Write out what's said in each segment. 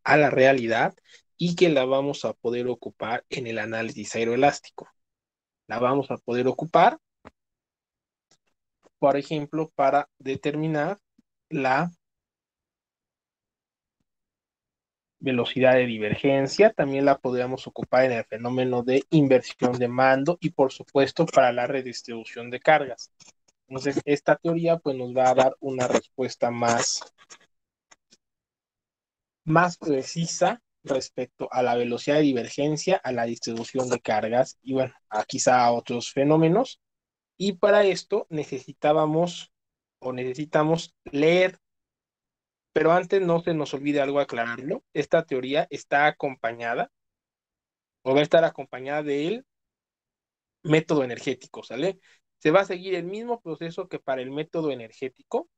a la realidad y que la vamos a poder ocupar en el análisis aeroelástico. La vamos a poder ocupar, por ejemplo, para determinar la velocidad de divergencia. También la podríamos ocupar en el fenómeno de inversión de mando y, por supuesto, para la redistribución de cargas. Entonces, esta teoría pues, nos va a dar una respuesta más precisa respecto a la velocidad de divergencia, a la distribución de cargas y, bueno, a quizá a otros fenómenos. Y para esto necesitamos leer, pero antes no se nos olvide algo aclararlo. Esta teoría está acompañada o va a estar acompañada del método energético, ¿sale? Se va a seguir el mismo proceso que para el método energético,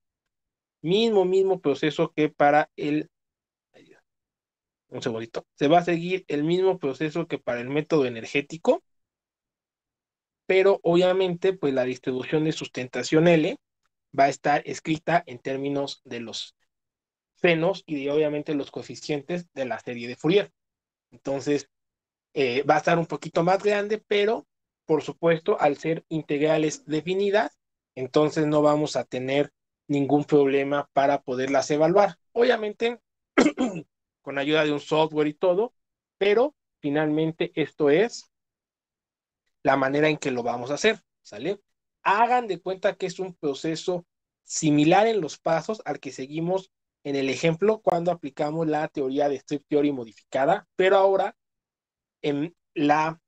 mismo proceso que para un segundito, se va a seguir el mismo proceso que para el método energético, pero obviamente, pues la distribución de sustentación L va a estar escrita en términos de los senos y de obviamente los coeficientes de la serie de Fourier. Entonces, va a estar un poquito más grande, pero por supuesto, al ser integrales definidas, entonces no vamos a tener ningún problema para poderlas evaluar. Obviamente, con ayuda de un software y todo, pero finalmente esto es la manera en que lo vamos a hacer, ¿sale? Hagan de cuenta que es un proceso similar en los pasos al que seguimos en el ejemplo cuando aplicamos la teoría de strip theory modificada, pero ahora en la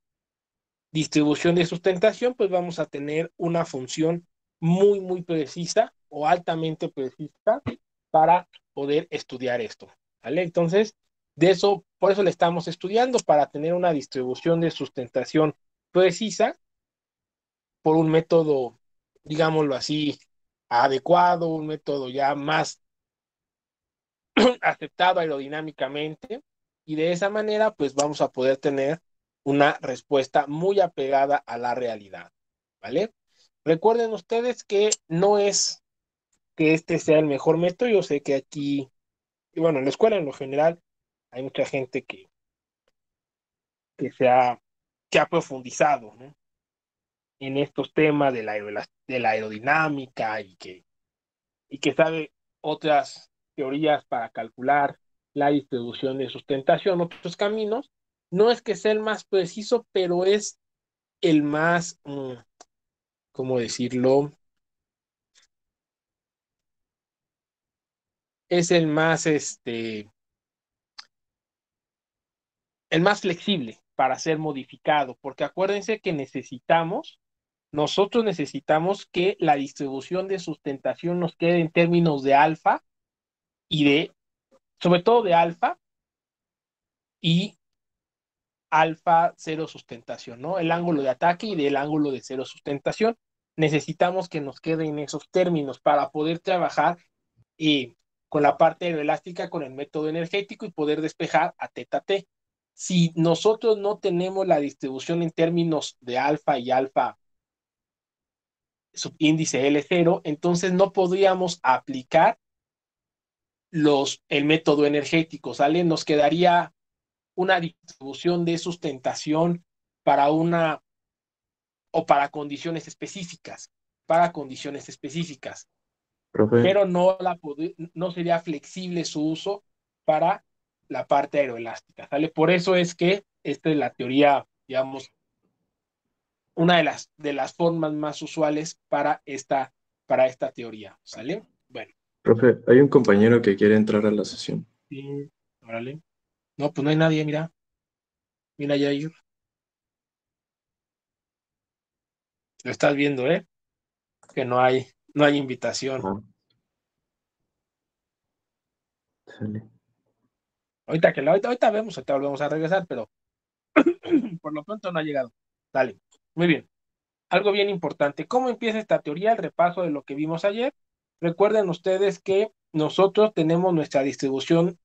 distribución de sustentación, pues vamos a tener una función muy precisa o altamente precisa para poder estudiar esto, ¿vale? Entonces, por eso le estamos estudiando, para tener una distribución de sustentación precisa por un método, digámoslo así, adecuado, un método ya más aceptado aerodinámicamente, y de esa manera pues vamos a poder tener una respuesta muy apegada a la realidad, ¿vale? Recuerden ustedes que no es que este sea el mejor método. Yo sé que aquí, y bueno, en la escuela en lo general hay mucha gente que, se ha, que ha profundizado, ¿no?, en estos temas de la aerodinámica y que sabe otras teorías para calcular la distribución de sustentación, otros caminos. No es que sea el más preciso, pero es el más, ¿cómo decirlo? Es el más flexible para ser modificado, porque acuérdense que nosotros necesitamos que la distribución de sustentación nos quede en términos de alfa y sobre todo de alfa y alfa cero sustentación, ¿no? El ángulo de ataque y del ángulo de cero sustentación. Necesitamos que nos queden esos términos para poder trabajar con la parte aeroelástica, con el método energético y poder despejar a teta t. Si nosotros no tenemos la distribución en términos de alfa y alfa subíndice L0, entonces no podríamos aplicar el método energético, ¿sale? Nos quedaría una distribución de sustentación para una o para condiciones específicas, Profe, pero no sería flexible su uso para la parte aeroelástica, ¿sale? Por eso es que esta es la teoría, digamos, una de las formas más usuales para esta teoría, ¿sale? Bueno, profe, hay un compañero que quiere entrar a la sesión. sí, órale. No, pues no hay nadie, mira, Yair, lo estás viendo, ¿eh? Que no hay invitación. Ah, sale. Ahorita vemos, ahorita volvemos a regresar, pero por lo pronto no ha llegado. Dale, muy bien. Algo bien importante. ¿Cómo empieza esta teoría? El repaso de lo que vimos ayer. Recuerden ustedes que nosotros tenemos nuestra distribución,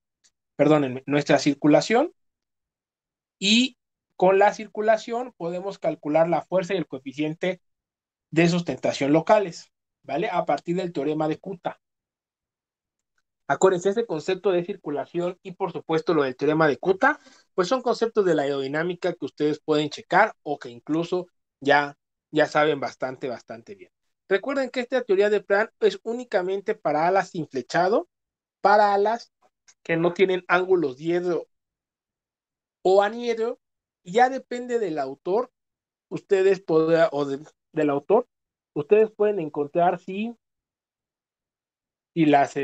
perdónenme, nuestra circulación, y con la circulación podemos calcular la fuerza y el coeficiente de sustentación locales, ¿vale? A partir del teorema de Kuta. Acuérdense, ese concepto de circulación y por supuesto lo del teorema de Kuta, pues son conceptos de la aerodinámica que ustedes pueden checar o que incluso ya saben bastante bien. Recuerden que esta teoría de Plan es únicamente para alas sin flechado, para alas que no tienen ángulos diedro o aniedro, ya depende del autor, ustedes podrán, del autor, ustedes pueden encontrar si las,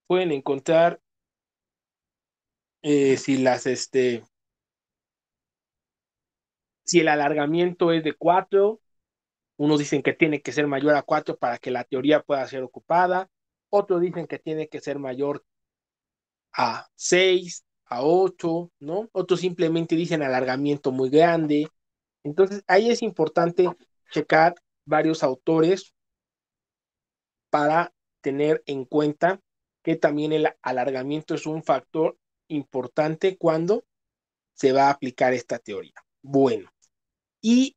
pueden encontrar si las, si el alargamiento es de 4, unos dicen que tiene que ser mayor a 4 para que la teoría pueda ser ocupada, otros dicen que tiene que ser mayor a 6, a 8, ¿no? Otros simplemente dicen alargamiento muy grande. Entonces, ahí es importante checar varios autores para tener en cuenta que también el alargamiento es un factor importante cuando se va a aplicar esta teoría. Bueno, ¿y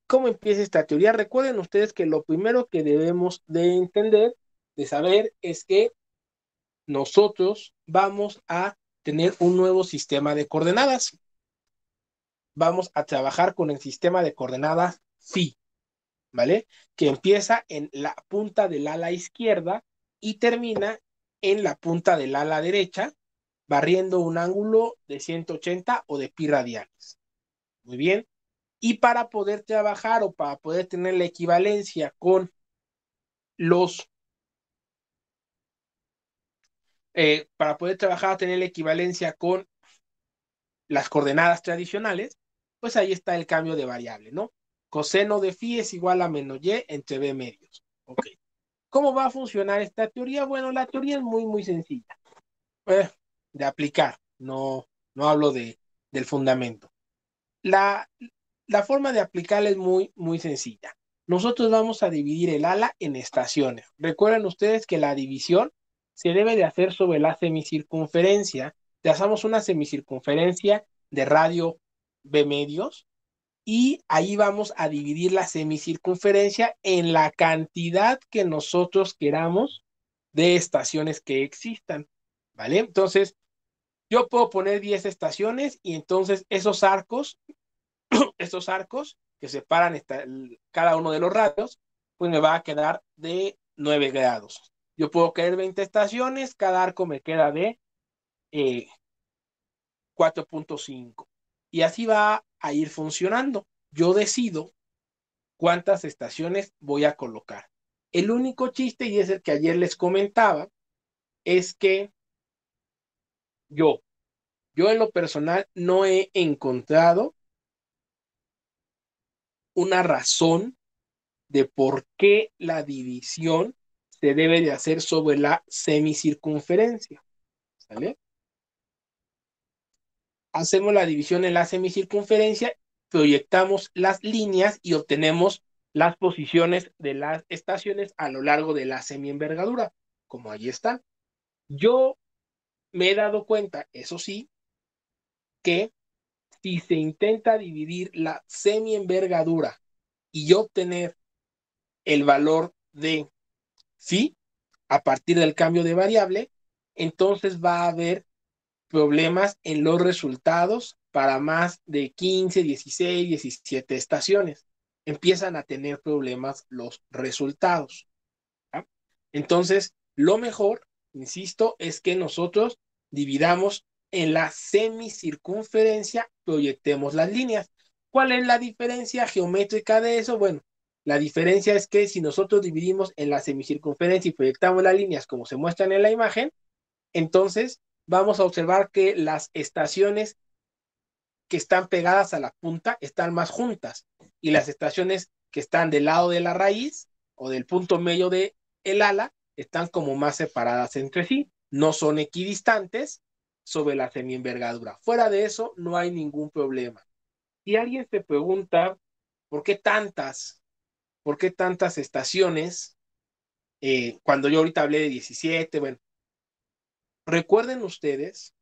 cómo empieza esta teoría? Recuerden ustedes que lo primero que debemos de entender, de saber, es que nosotros vamos a tener un nuevo sistema de coordenadas. Vamos a trabajar con el sistema de coordenadas phi, ¿vale? Que empieza en la punta del ala izquierda y termina en la punta del ala derecha, barriendo un ángulo de 180 o de pi radianes. Muy bien. Y para poder trabajar o para poder tener la equivalencia con los, para poder trabajar, tener la equivalencia con las coordenadas tradicionales, pues ahí está el cambio de variable, ¿no? Coseno de phi es igual a menos y entre b medios. Ok. ¿Cómo va a funcionar esta teoría? Bueno, la teoría es muy sencilla de aplicar, no hablo del fundamento. La, la forma de aplicarla es muy sencilla. Nosotros vamos a dividir el ala en estaciones. Recuerden ustedes que la división se debe de hacer sobre la semicircunferencia. Trazamos una semicircunferencia de radio b medios y ahí vamos a dividir la semicircunferencia en la cantidad que nosotros queramos de estaciones que existan, ¿vale? Entonces, yo puedo poner 10 estaciones y entonces esos arcos que separan cada uno de los radios, pues me va a quedar de 9 grados. Yo puedo querer 20 estaciones, cada arco me queda de 4.5. Y así va a ir funcionando. Yo decido cuántas estaciones voy a colocar. El único chiste, y es el que ayer les comentaba, es que yo, yo en lo personal no he encontrado una razón de por qué la división se debe de hacer sobre la semicircunferencia. ¿Sale? Hacemos la división en la semicircunferencia, proyectamos las líneas y obtenemos las posiciones de las estaciones a lo largo de la semienvergadura, como ahí están. Yo me he dado cuenta, eso sí, que si se intenta dividir la semienvergadura y obtener el valor de phi a partir del cambio de variable, entonces va a haber problemas en los resultados para más de 15, 16, 17 estaciones. Empiezan a tener problemas los resultados. ¿Ya? Entonces, lo mejor, insisto, es que nosotros dividamos en la semicircunferencia, proyectemos las líneas. ¿Cuál es la diferencia geométrica de eso? Bueno, la diferencia es que si nosotros dividimos en la semicircunferencia y proyectamos las líneas como se muestran en la imagen, entonces vamos a observar que las estaciones que están pegadas a la punta están más juntas y las estaciones que están del lado de la raíz o del punto medio del ala están como más separadas entre sí, no son equidistantes sobre la semienvergadura. Fuera de eso, no hay ningún problema. Si alguien se pregunta por qué tantas estaciones, cuando yo ahorita hablé de 17, bueno, recuerden ustedes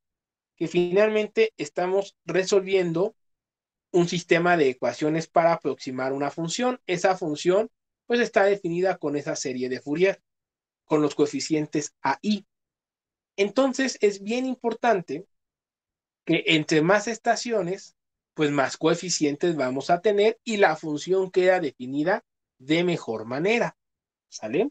que finalmente estamos resolviendo un sistema de ecuaciones para aproximar una función. Esa función pues está definida con esa serie de Fourier, con los coeficientes A, I. Entonces es bien importante que entre más estaciones, pues más coeficientes vamos a tener y la función queda definida de mejor manera, ¿sale?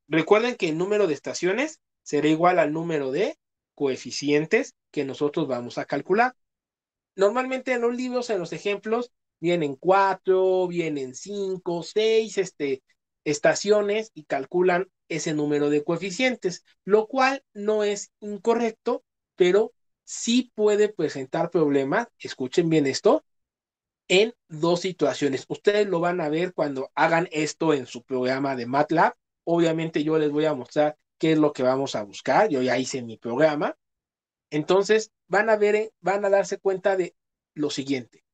Recuerden que el número de estaciones será igual al número de coeficientes que nosotros vamos a calcular. Normalmente en los libros, en los ejemplos, vienen 4, vienen 5, 6 estaciones y calculan ese número de coeficientes, lo cual no es incorrecto, pero sí puede presentar problemas, escuchen bien esto, en dos situaciones. Ustedes lo van a ver cuando hagan esto en su programa de MATLAB. Obviamente yo les voy a mostrar qué es lo que vamos a buscar. Yo ya hice mi programa. Entonces van a ver, van a darse cuenta de lo siguiente.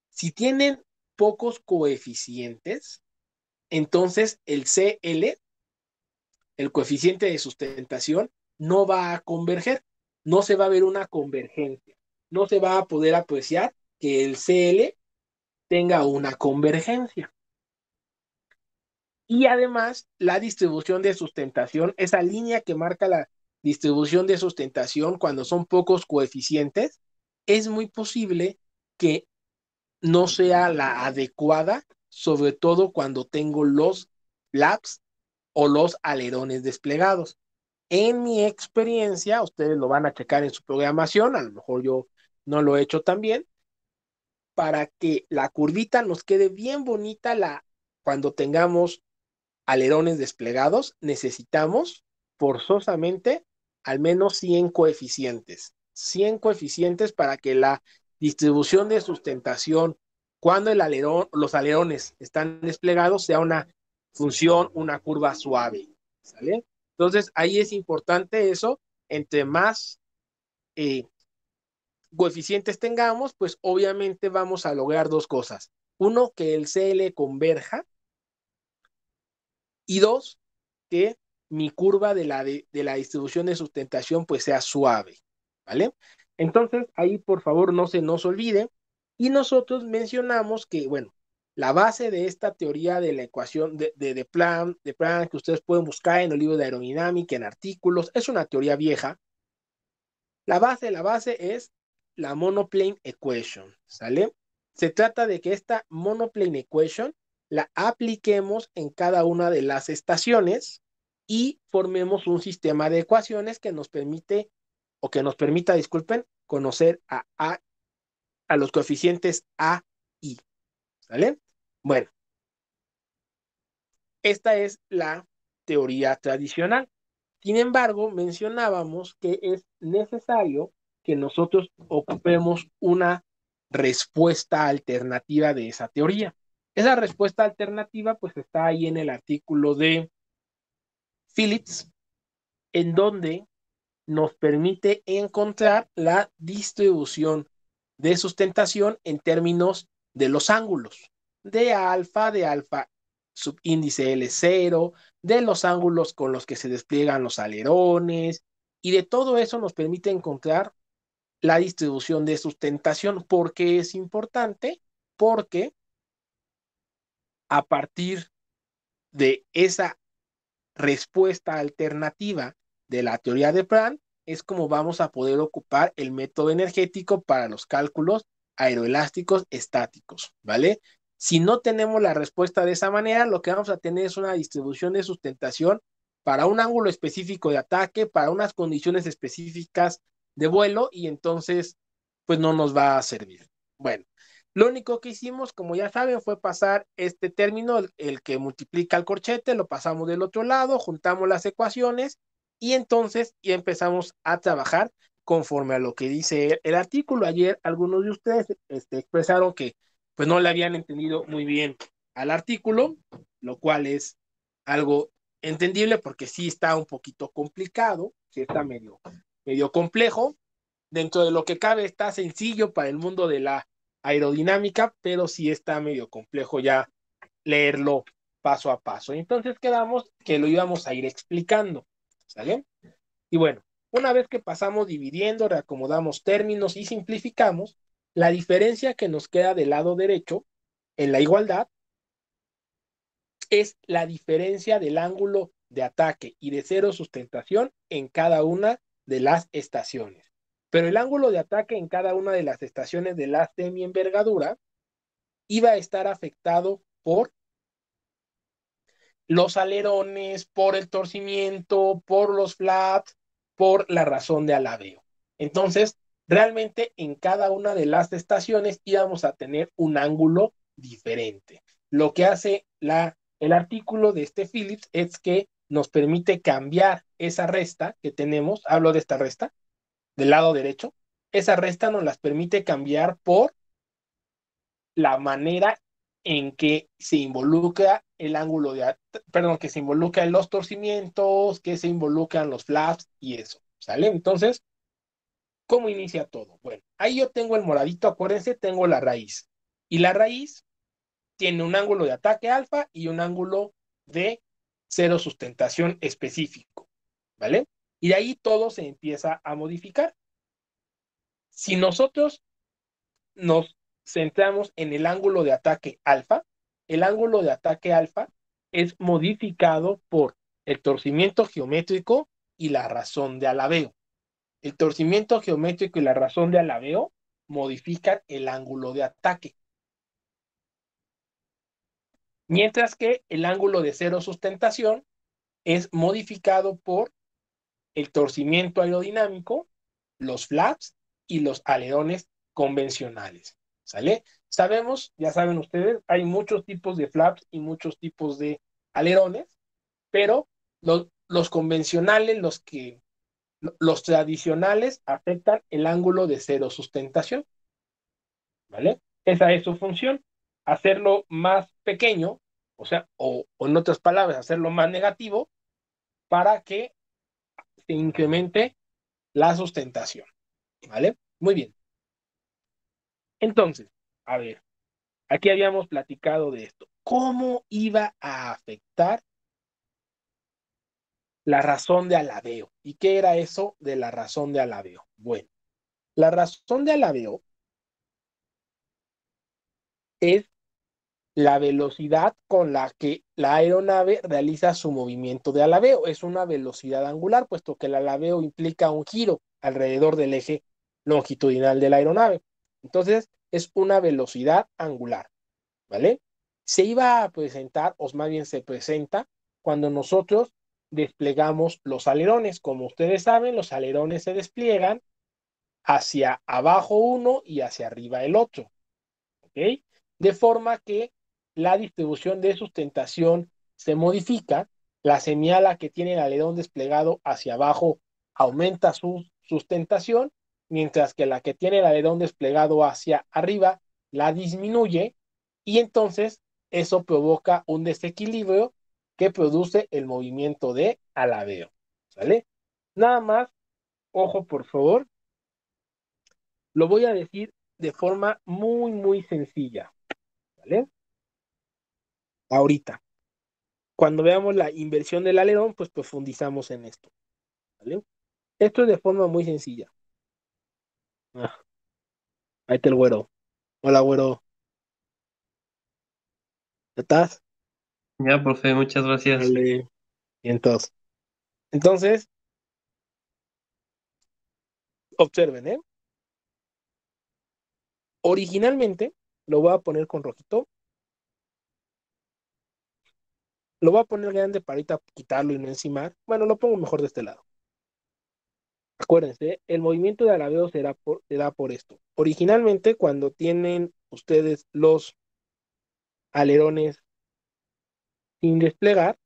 Si tienen pocos coeficientes, entonces el CL, el coeficiente de sustentación, no va a converger. No se va a ver una convergencia. No se va a poder apreciar que el CL tenga una convergencia. Y además, la distribución de sustentación, esa línea que marca la distribución de sustentación cuando son pocos coeficientes, es muy posible que no sea la adecuada, sobre todo cuando tengo los flaps o los alerones desplegados. En mi experiencia, ustedes lo van a checar en su programación, a lo mejor yo no lo he hecho tan bien, para que la curvita nos quede bien bonita cuando tengamos alerones desplegados, necesitamos forzosamente al menos 100 coeficientes. 100 coeficientes para que la distribución de sustentación, cuando el alerón, los alerones están desplegados, sea una función, una curva suave. ¿Sale? Entonces, ahí es importante eso. Entre más coeficientes tengamos, pues obviamente vamos a lograr dos cosas. Uno, que el CL converja, y dos, que mi curva de la distribución de sustentación pues sea suave, ¿vale? Entonces, ahí por favor no se nos olvide. Y nosotros mencionamos que, bueno, la base de esta teoría de la ecuación de Planck, que ustedes pueden buscar en el libro de aerodinámica, en artículos, es una teoría vieja. La base es la monoplane equation, ¿sale? Se trata de que esta monoplane equation la apliquemos en cada una de las estaciones y formemos un sistema de ecuaciones que nos permite, o que nos permita, disculpen, conocer a los coeficientes A y, ¿sale? Bueno, esta es la teoría tradicional. Sin embargo, mencionábamos que es necesario que nosotros ocupemos una respuesta alternativa de esa teoría. Esa respuesta alternativa pues está ahí en el artículo de Phillips, en donde nos permite encontrar la distribución de sustentación en términos de los ángulos, de alfa subíndice L0, de los ángulos con los que se despliegan los alerones, y de todo eso nos permite encontrar la distribución de sustentación. ¿Por qué es importante? Porque a partir de esa respuesta alternativa de la teoría de Planck es como vamos a poder ocupar el método energético para los cálculos aeroelásticos estáticos, ¿vale? Si no tenemos la respuesta de esa manera, lo que vamos a tener es una distribución de sustentación para un ángulo específico de ataque, para unas condiciones específicas de vuelo, y entonces, pues no nos va a servir. Bueno, lo único que hicimos, como ya saben, fue pasar este término, el que multiplica el corchete, lo pasamos del otro lado, juntamos las ecuaciones y entonces ya empezamos a trabajar conforme a lo que dice el artículo. Ayer algunos de ustedes expresaron que pues no le habían entendido muy bien al artículo, lo cual es algo entendible porque sí está un poquito complicado, sí está medio complejo. Dentro de lo que cabe está sencillo para el mundo de la aerodinámica, pero sí está medio complejo ya leerlo paso a paso. Entonces quedamos que lo íbamos a ir explicando, ¿sale? Y bueno, una vez que pasamos dividiendo, reacomodamos términos y simplificamos, la diferencia que nos queda del lado derecho en la igualdad es la diferencia del ángulo de ataque y de cero sustentación en cada una de las estaciones. Pero el ángulo de ataque en cada una de las estaciones de la semienvergadura iba a estar afectado por los alerones, por el torcimiento, por los flaps, por la razón de alabeo. Entonces, realmente en cada una de las estaciones íbamos a tener un ángulo diferente. Lo que hace el artículo de este Phillips es que nos permite cambiar esa resta que tenemos, hablo de esta resta, del lado derecho, esa resta nos las permite cambiar por la manera en que se involucra el ángulo de, perdón, que se involucra en los torcimientos, que se involucran los flaps y eso, ¿sale? Entonces, ¿cómo inicia todo? Bueno, ahí yo tengo el moradito, acuérdense, tengo la raíz. Y la raíz tiene un ángulo de ataque alfa y un ángulo de cero sustentación específico, ¿vale? Y de ahí todo se empieza a modificar. Si nosotros nos centramos en el ángulo de ataque alfa, el ángulo de ataque alfa es modificado por el torcimiento geométrico y la razón de alabeo. El torcimiento geométrico y la razón de alabeo modifican el ángulo de ataque, mientras que el ángulo de cero sustentación es modificado por el torcimiento aerodinámico, los flaps y los alerones convencionales. ¿Sale? Sabemos, ya saben ustedes, hay muchos tipos de flaps y muchos tipos de alerones, pero los convencionales, los tradicionales afectan el ángulo de cero sustentación. ¿Vale? Esa es su función, hacerlo más pequeño, o sea, o en otras palabras, hacerlo más negativo para que se incremente la sustentación, ¿vale? Muy bien. Entonces, a ver, aquí habíamos platicado de esto. ¿Cómo iba a afectar la razón de alabeo? ¿Y qué era eso de la razón de alabeo? Bueno, la razón de alabeo es la velocidad con la que la aeronave realiza su movimiento de alabeo. Es una velocidad angular, puesto que el alabeo implica un giro alrededor del eje longitudinal de la aeronave. Entonces, es una velocidad angular, ¿vale? Se iba a presentar, o más bien se presenta, cuando nosotros desplegamos los alerones. Como ustedes saben, los alerones se despliegan hacia abajo uno y hacia arriba el otro. ¿Ok? De forma que la distribución de sustentación se modifica, la semiala que tiene el alerón desplegado hacia abajo aumenta su sustentación, mientras que la que tiene el alerón desplegado hacia arriba la disminuye, y entonces eso provoca un desequilibrio que produce el movimiento de alabeo. ¿Sale? Nada más, ojo por favor, lo voy a decir de forma muy, muy sencilla. ¿Vale? Ahorita. Cuando veamos la inversión del alerón, pues profundizamos en esto. ¿Vale? Esto es de forma muy sencilla. Ah, ahí está el güero. Hola, güero. ¿Ya estás? Ya, profe, muchas gracias. Vale. Y entonces, observen, ¿eh? Originalmente, lo voy a poner con rojito. Lo voy a poner grande para ahorita quitarlo y no encimar. Bueno, lo pongo mejor de este lado. Acuérdense, el movimiento de alabeo será por esto. Originalmente, cuando tienen ustedes los alerones sin desplegar,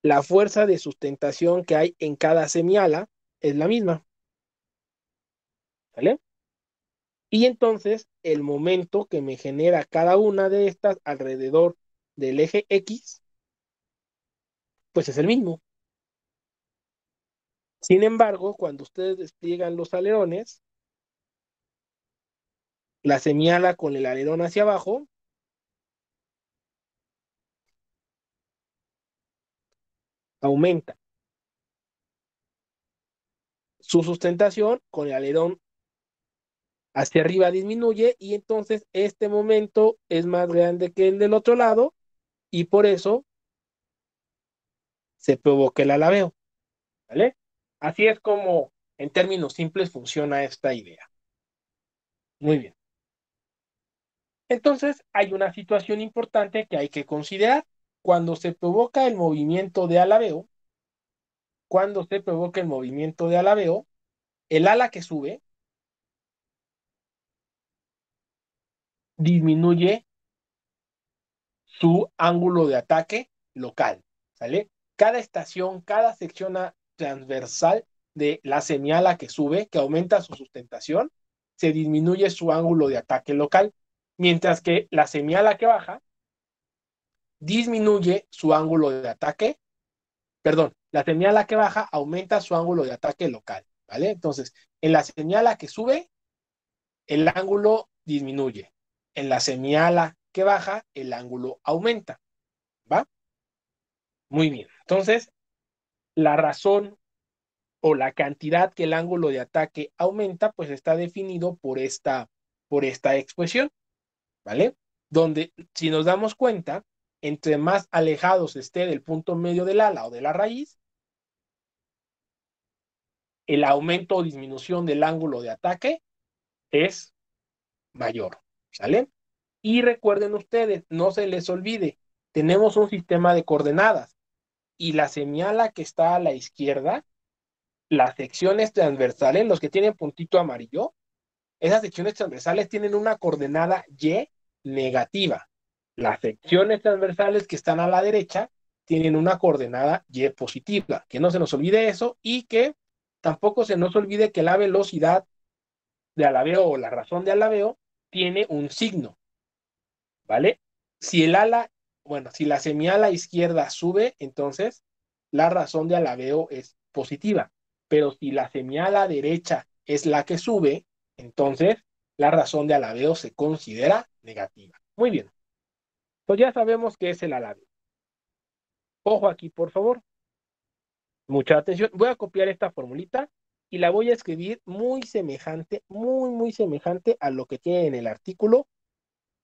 la fuerza de sustentación que hay en cada semiala es la misma, ¿vale? Y entonces el momento que me genera cada una de estas alrededor del eje X, pues es el mismo. Sin embargo, cuando ustedes despliegan los alerones, la semiala con el alerón hacia abajo aumenta. Su sustentación con el alerón hacia arriba disminuye y entonces este momento es más grande que el del otro lado y por eso se provoca el alabeo, ¿vale? Así es como en términos simples funciona esta idea. Muy bien. Entonces hay una situación importante que hay que considerar. Cuando se provoca el movimiento de alabeo, el ala que sube disminuye su ángulo de ataque local, ¿sale? Cada estación, cada sección transversal de la semiala que sube, que aumenta su sustentación, se disminuye su ángulo de ataque local, mientras que la semiala que baja disminuye su ángulo de ataque, perdón, la semiala que baja aumenta su ángulo de ataque local, ¿vale? Entonces, en la semiala que sube, el ángulo disminuye. En la semiala que baja, el ángulo aumenta, ¿va? Muy bien. Entonces, la razón o la cantidad que el ángulo de ataque aumenta, pues está definido por esta expresión, ¿vale? Donde, si nos damos cuenta, entre más alejados esté del punto medio del ala o de la raíz, el aumento o disminución del ángulo de ataque es mayor, ¿sale? Y recuerden ustedes, no se les olvide, tenemos un sistema de coordenadas y la semiala que está a la izquierda, las secciones transversales, los que tienen puntito amarillo, esas secciones transversales tienen una coordenada Y negativa. Las secciones transversales que están a la derecha tienen una coordenada Y positiva. Que no se nos olvide eso y que tampoco se nos olvide que la velocidad de alabeo o la razón de alabeo tiene un signo, ¿vale? Si el ala, bueno, si la semiala izquierda sube, entonces la razón de alabeo es positiva. Pero si la semiala derecha es la que sube, entonces la razón de alabeo se considera negativa. Muy bien. Pues ya sabemos qué es el alabeo. Ojo aquí, por favor. Mucha atención. Voy a copiar esta formulita y la voy a escribir muy semejante, muy semejante a lo que tiene en el artículo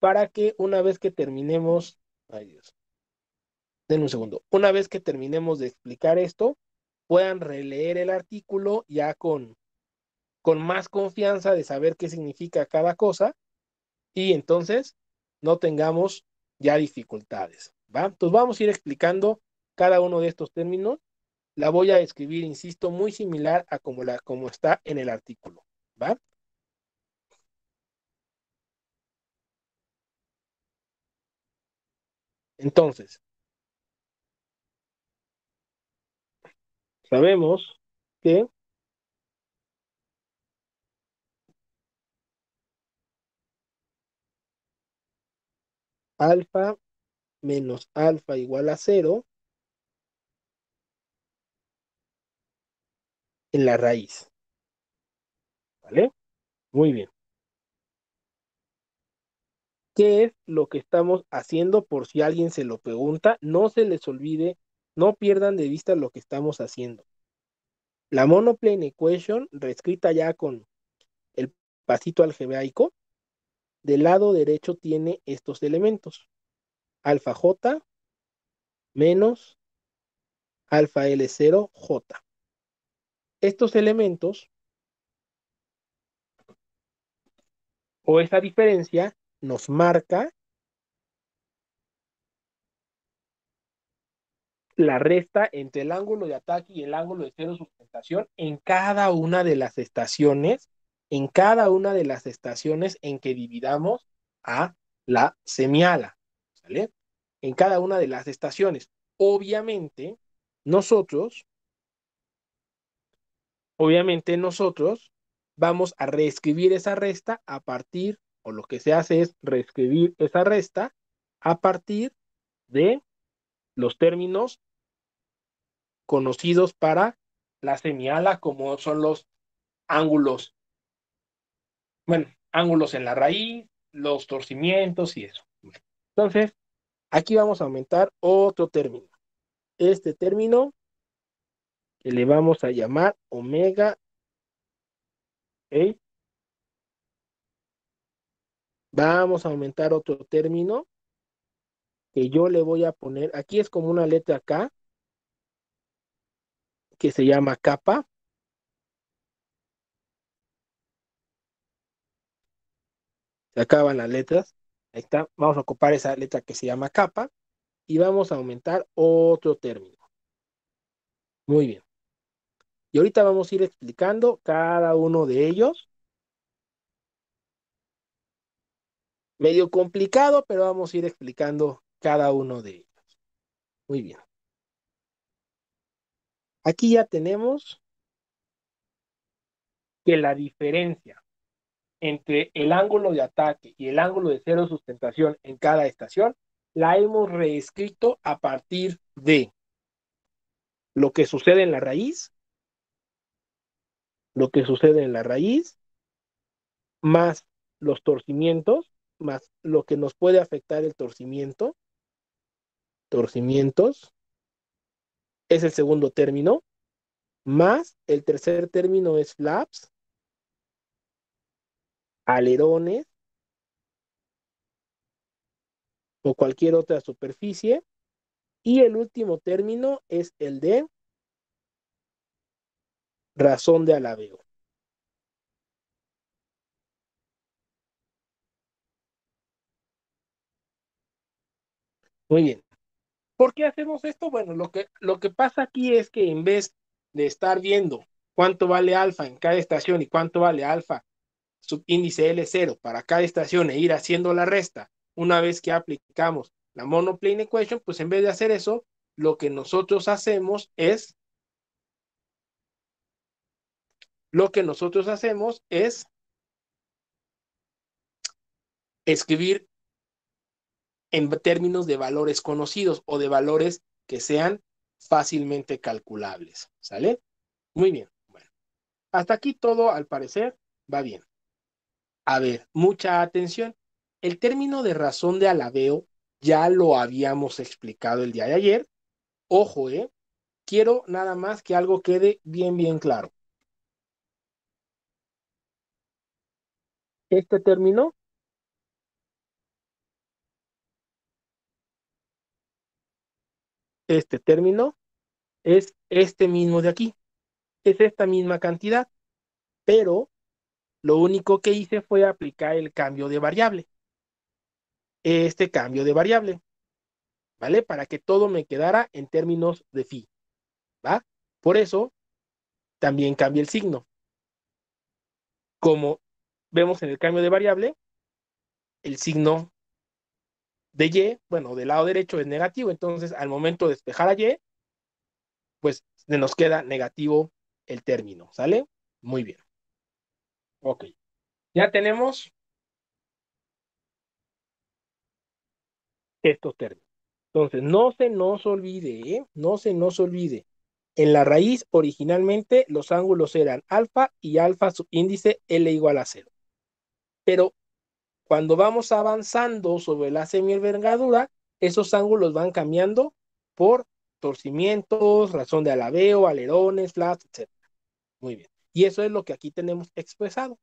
para que una vez que terminemos, ay Dios, denme un segundo, una vez que terminemos de explicar esto, puedan releer el artículo ya con más confianza de saber qué significa cada cosa y entonces no tengamos ya dificultades, ¿va? Entonces vamos a ir explicando cada uno de estos términos. La voy a escribir, insisto, muy similar a como está en el artículo, ¿va? Entonces, sabemos que alfa menos alfa igual a 0 en la raíz, ¿vale? Muy bien. ¿Qué es lo que estamos haciendo? Por si alguien se lo pregunta, no se les olvide, no pierdan de vista lo que estamos haciendo. La monoplane equation, reescrita ya con el pasito algebraico, del lado derecho tiene estos elementos. Alfa J menos alfa L0 J. Estos elementos o esa diferencia nos marca la resta entre el ángulo de ataque y el ángulo de cero sustentación en cada una de las estaciones, en que dividamos a la semiala, ¿sale? En cada una de las estaciones. Obviamente, nosotros vamos a reescribir esa resta a partir, o lo que se hace es reescribir esa resta a partir de los términos conocidos para la semiala, como son los ángulos, bueno, ángulos en la raíz, los torcimientos y eso. Entonces, aquí vamos a aumentar otro término. Este término que le vamos a llamar omega Vamos a aumentar otro término que yo le voy a poner, aquí es como una letra K, que se llama kappa. Se acaban las letras. Ahí está. Vamos a ocupar esa letra que se llama kappa y vamos a aumentar otro término. Muy bien. Y ahorita vamos a ir explicando cada uno de ellos. Medio complicado, pero vamos a ir explicando cada uno de ellos. Muy bien. Aquí ya tenemos que la diferencia entre el ángulo de ataque y el ángulo de cero sustentación en cada estación la hemos reescrito a partir de lo que sucede en la raíz, lo que sucede en la raíz, más los torcimientos, más lo que nos puede afectar el torcimiento, torcimientos, es el segundo término, más el tercer término es flaps, alerones o cualquier otra superficie, y el último término es el de razón de alabeo. Muy bien. ¿Por qué hacemos esto? Bueno, lo que pasa aquí es que en vez de estar viendo cuánto vale alfa en cada estación y cuánto vale alfa subíndice L0 para cada estación e ir haciendo la resta, una vez que aplicamos la monoplane equation, pues en vez de hacer eso, lo que nosotros hacemos es escribir en términos de valores conocidos o de valores que sean fácilmente calculables. ¿Sale? Muy bien. Bueno, hasta aquí todo, al parecer, va bien. A ver, mucha atención. El término de razón de alabeo ya lo habíamos explicado el día de ayer. Ojo, quiero nada más que algo quede bien, bien claro. Este término es este mismo de aquí. Es esta misma cantidad, pero lo único que hice fue aplicar el cambio de variable. Este cambio de variable, ¿vale? Para que todo me quedara en términos de phi, ¿va? Por eso también cambia el signo. Como vemos en el cambio de variable, el signo de y, bueno, del lado derecho es negativo, entonces al momento de despejar a y, pues se nos queda negativo el término, ¿sale? Muy bien. Ok. Ya tenemos estos términos. Entonces, no se nos olvide, no se nos olvide. En la raíz, originalmente, los ángulos eran alfa y alfa subíndice L igual a 0. Pero cuando vamos avanzando sobre la semienvergadura, esos ángulos van cambiando por torcimientos, razón de alabeo, alerones, flaps, etc. Muy bien. Y eso es lo que aquí tenemos expresado.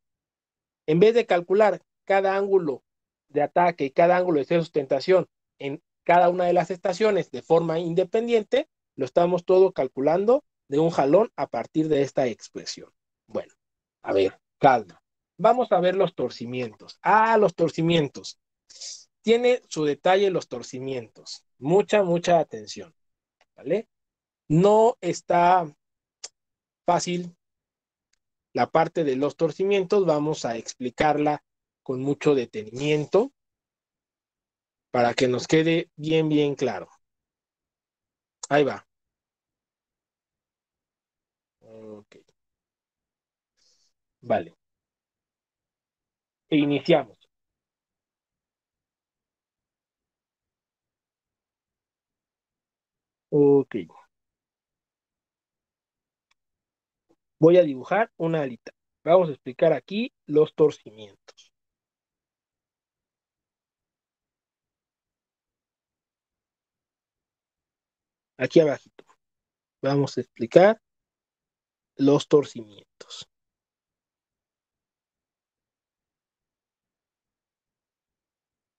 En vez de calcular cada ángulo de ataque y cada ángulo de sustentación en cada una de las estaciones de forma independiente, lo estamos todo calculando de un jalón a partir de esta expresión. Bueno, a ver, calma. Vamos a ver los torcimientos. Los torcimientos. Tiene su detalle los torcimientos. Mucha, mucha atención. ¿Vale? No está fácil la parte de los torcimientos. Vamos a explicarla con mucho detenimiento para que nos quede bien, bien claro. Ahí va. Ok. Vale. E iniciamos. Ok. Voy a dibujar una alita. Vamos a explicar aquí los torcimientos. Aquí abajito. Vamos a explicar los torcimientos.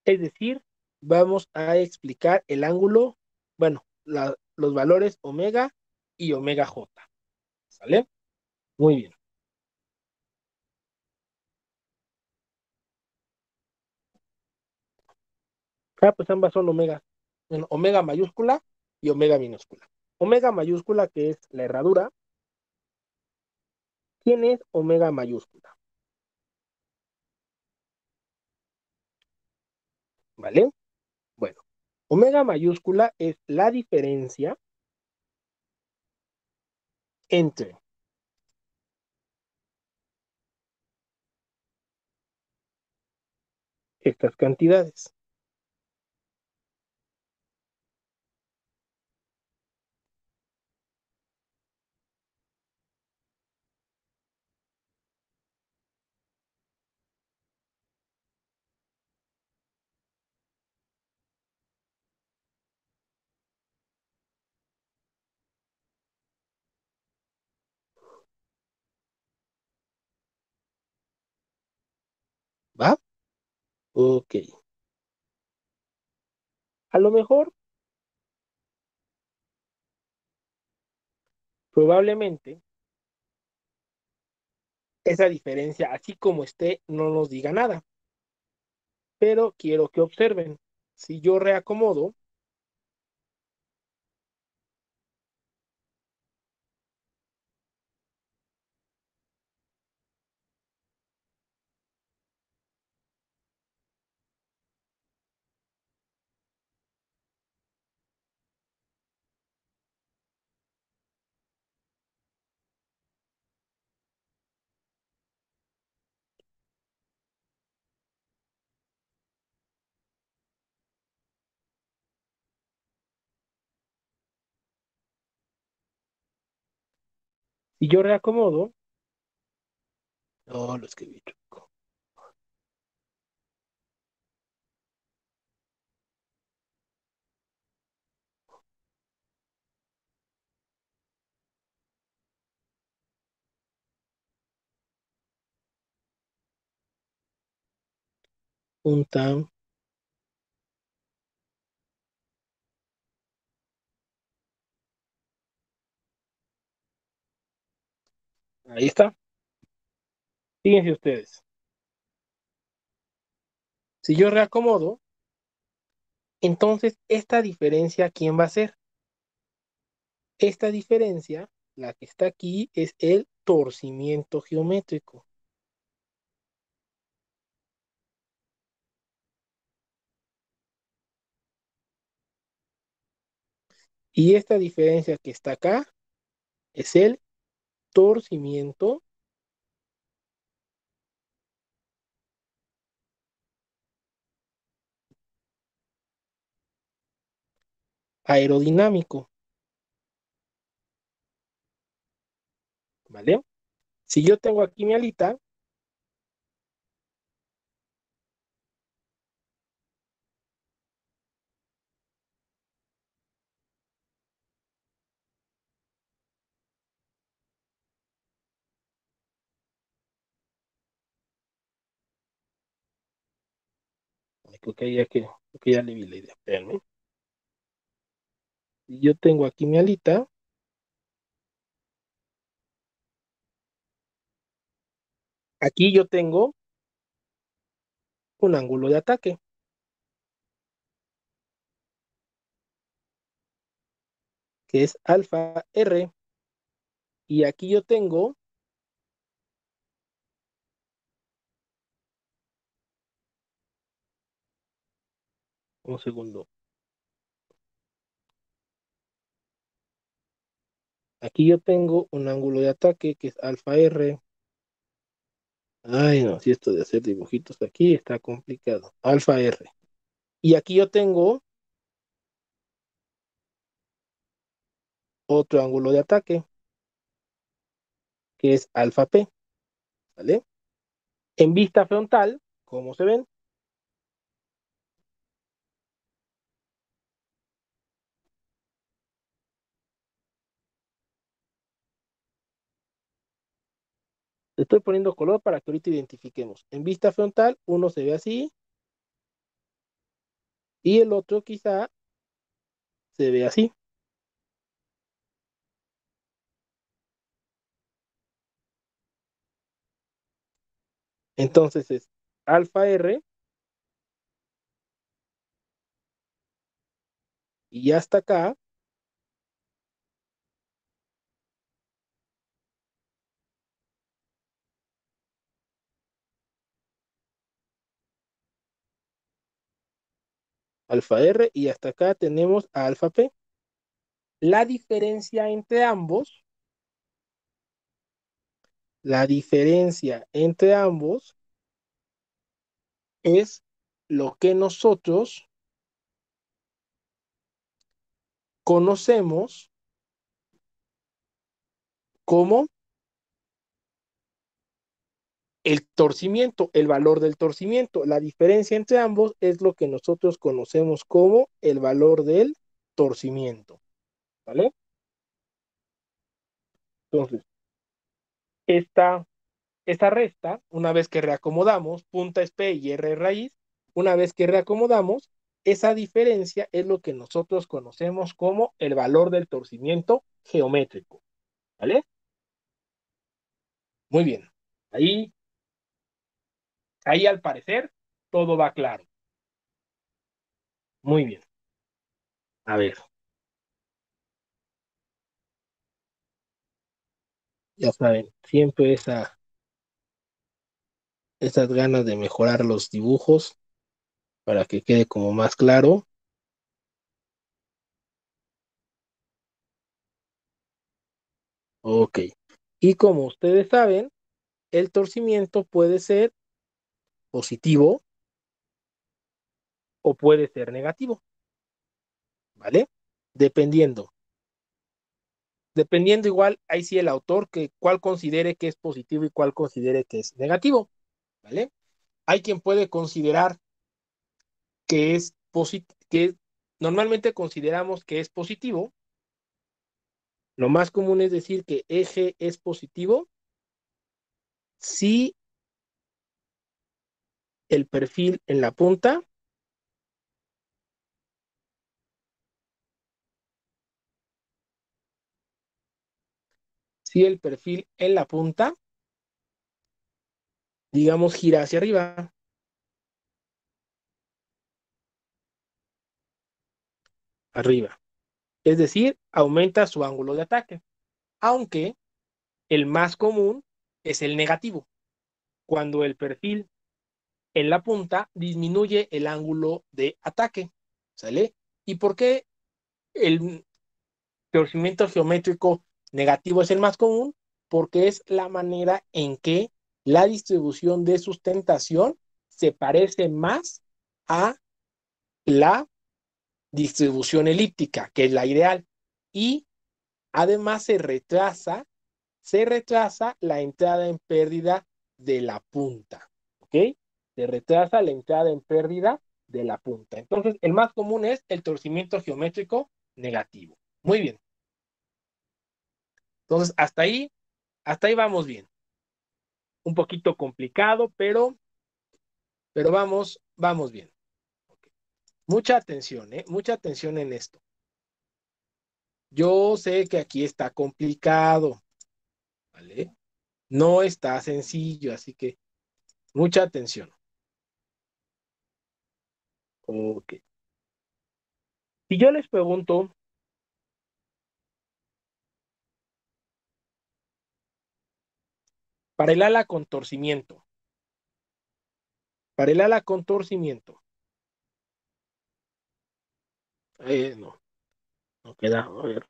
Es decir, vamos a explicar el ángulo, bueno, los valores omega y omega j. ¿Sale? Muy bien. Pues ambas son omega. Bueno, omega mayúscula y omega minúscula. Omega mayúscula, que es la herradura. ¿Quién es omega mayúscula? ¿Vale? Bueno, omega mayúscula es la diferencia entre estas cantidades. ¿Va? Ok. A lo mejor, probablemente, esa diferencia, así como esté, no nos diga nada. Pero quiero que observen. Si yo reacomodo, si yo reacomodo, no lo escribí chueco. Punta. Ahí está. Fíjense ustedes. Si yo reacomodo, entonces esta diferencia, ¿quién va a ser? Esta diferencia, la que está aquí, es el torcimiento geométrico. Y esta diferencia que está acá es el torcimiento aerodinámico. ¿Vale? Si yo tengo aquí mi alita, creo que ya le vi la idea. Espérenme. Si yo tengo aquí mi alita, aquí yo tengo un ángulo de ataque, que es alfa R, y aquí yo tengo, un segundo, aquí yo tengo un ángulo de ataque, que es alfa R. Ay, no, si esto de hacer dibujitos aquí está complicado. Alfa R. Y aquí yo tengo otro ángulo de ataque, que es alfa P, ¿vale? En vista frontal, ¿cómo se ven? Estoy poniendo color para que ahorita identifiquemos. En vista frontal, uno se ve así Y el otro quizá se ve así. Entonces es alfa R y hasta acá alfa R y hasta acá tenemos a alfa P. La diferencia entre ambos, la diferencia entre ambos es lo que nosotros conocemos como el torcimiento, el valor del torcimiento. La diferencia entre ambos es lo que nosotros conocemos como el valor del torcimiento. ¿Vale? Entonces, esta resta, una vez que reacomodamos, punta es P y R es raíz, una vez que reacomodamos, esa diferencia es lo que nosotros conocemos como el valor del torcimiento geométrico. ¿Vale? Muy bien. Ahí, ahí al parecer todo va claro. Muy bien. A ver. Ya saben, siempre esas ganas de mejorar los dibujos para que quede como más claro. Ok. Y como ustedes saben, el torcimiento puede ser positivo o puede ser negativo, ¿vale? Dependiendo. Dependiendo igual, ahí sí el autor que cuál considere que es positivo y cuál considere que es negativo, ¿vale? Hay quien puede considerar que es positivo, que normalmente consideramos que es positivo. Lo más común es decir que eje es positivo si el perfil en la punta si el perfil en la punta, digamos, gira hacia arriba, arriba. Es decir, aumenta su ángulo de ataque. Aunque el más común es el negativo, cuando el perfil en la punta disminuye el ángulo de ataque. ¿Sale? ¿Y por qué el torcimiento geométrico negativo es el más común? Porque es la manera en que la distribución de sustentación se parece más a la distribución elíptica, que es la ideal, y además se retrasa la entrada en pérdida de la punta, ¿ok? Se retrasa la entrada en pérdida de la punta. Entonces, el más común es el torcimiento geométrico negativo. Muy bien. Entonces, hasta ahí vamos bien. Un poquito complicado, pero vamos bien. Okay. Mucha atención, ¿eh? Mucha atención en esto. Yo sé que aquí está complicado, ¿vale? No está sencillo, así que mucha atención. Ok. Si yo les pregunto, para el ala con torcimiento, para el ala con torcimiento, no, no queda, a ver,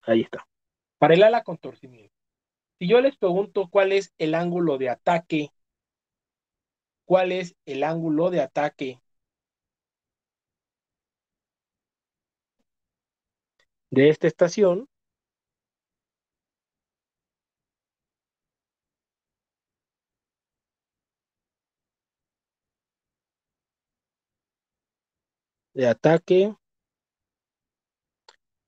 ahí está. Para el ala con torcimiento, si yo les pregunto cuál es el ángulo de ataque, cuál es el ángulo de ataque de esta estación, de ataque,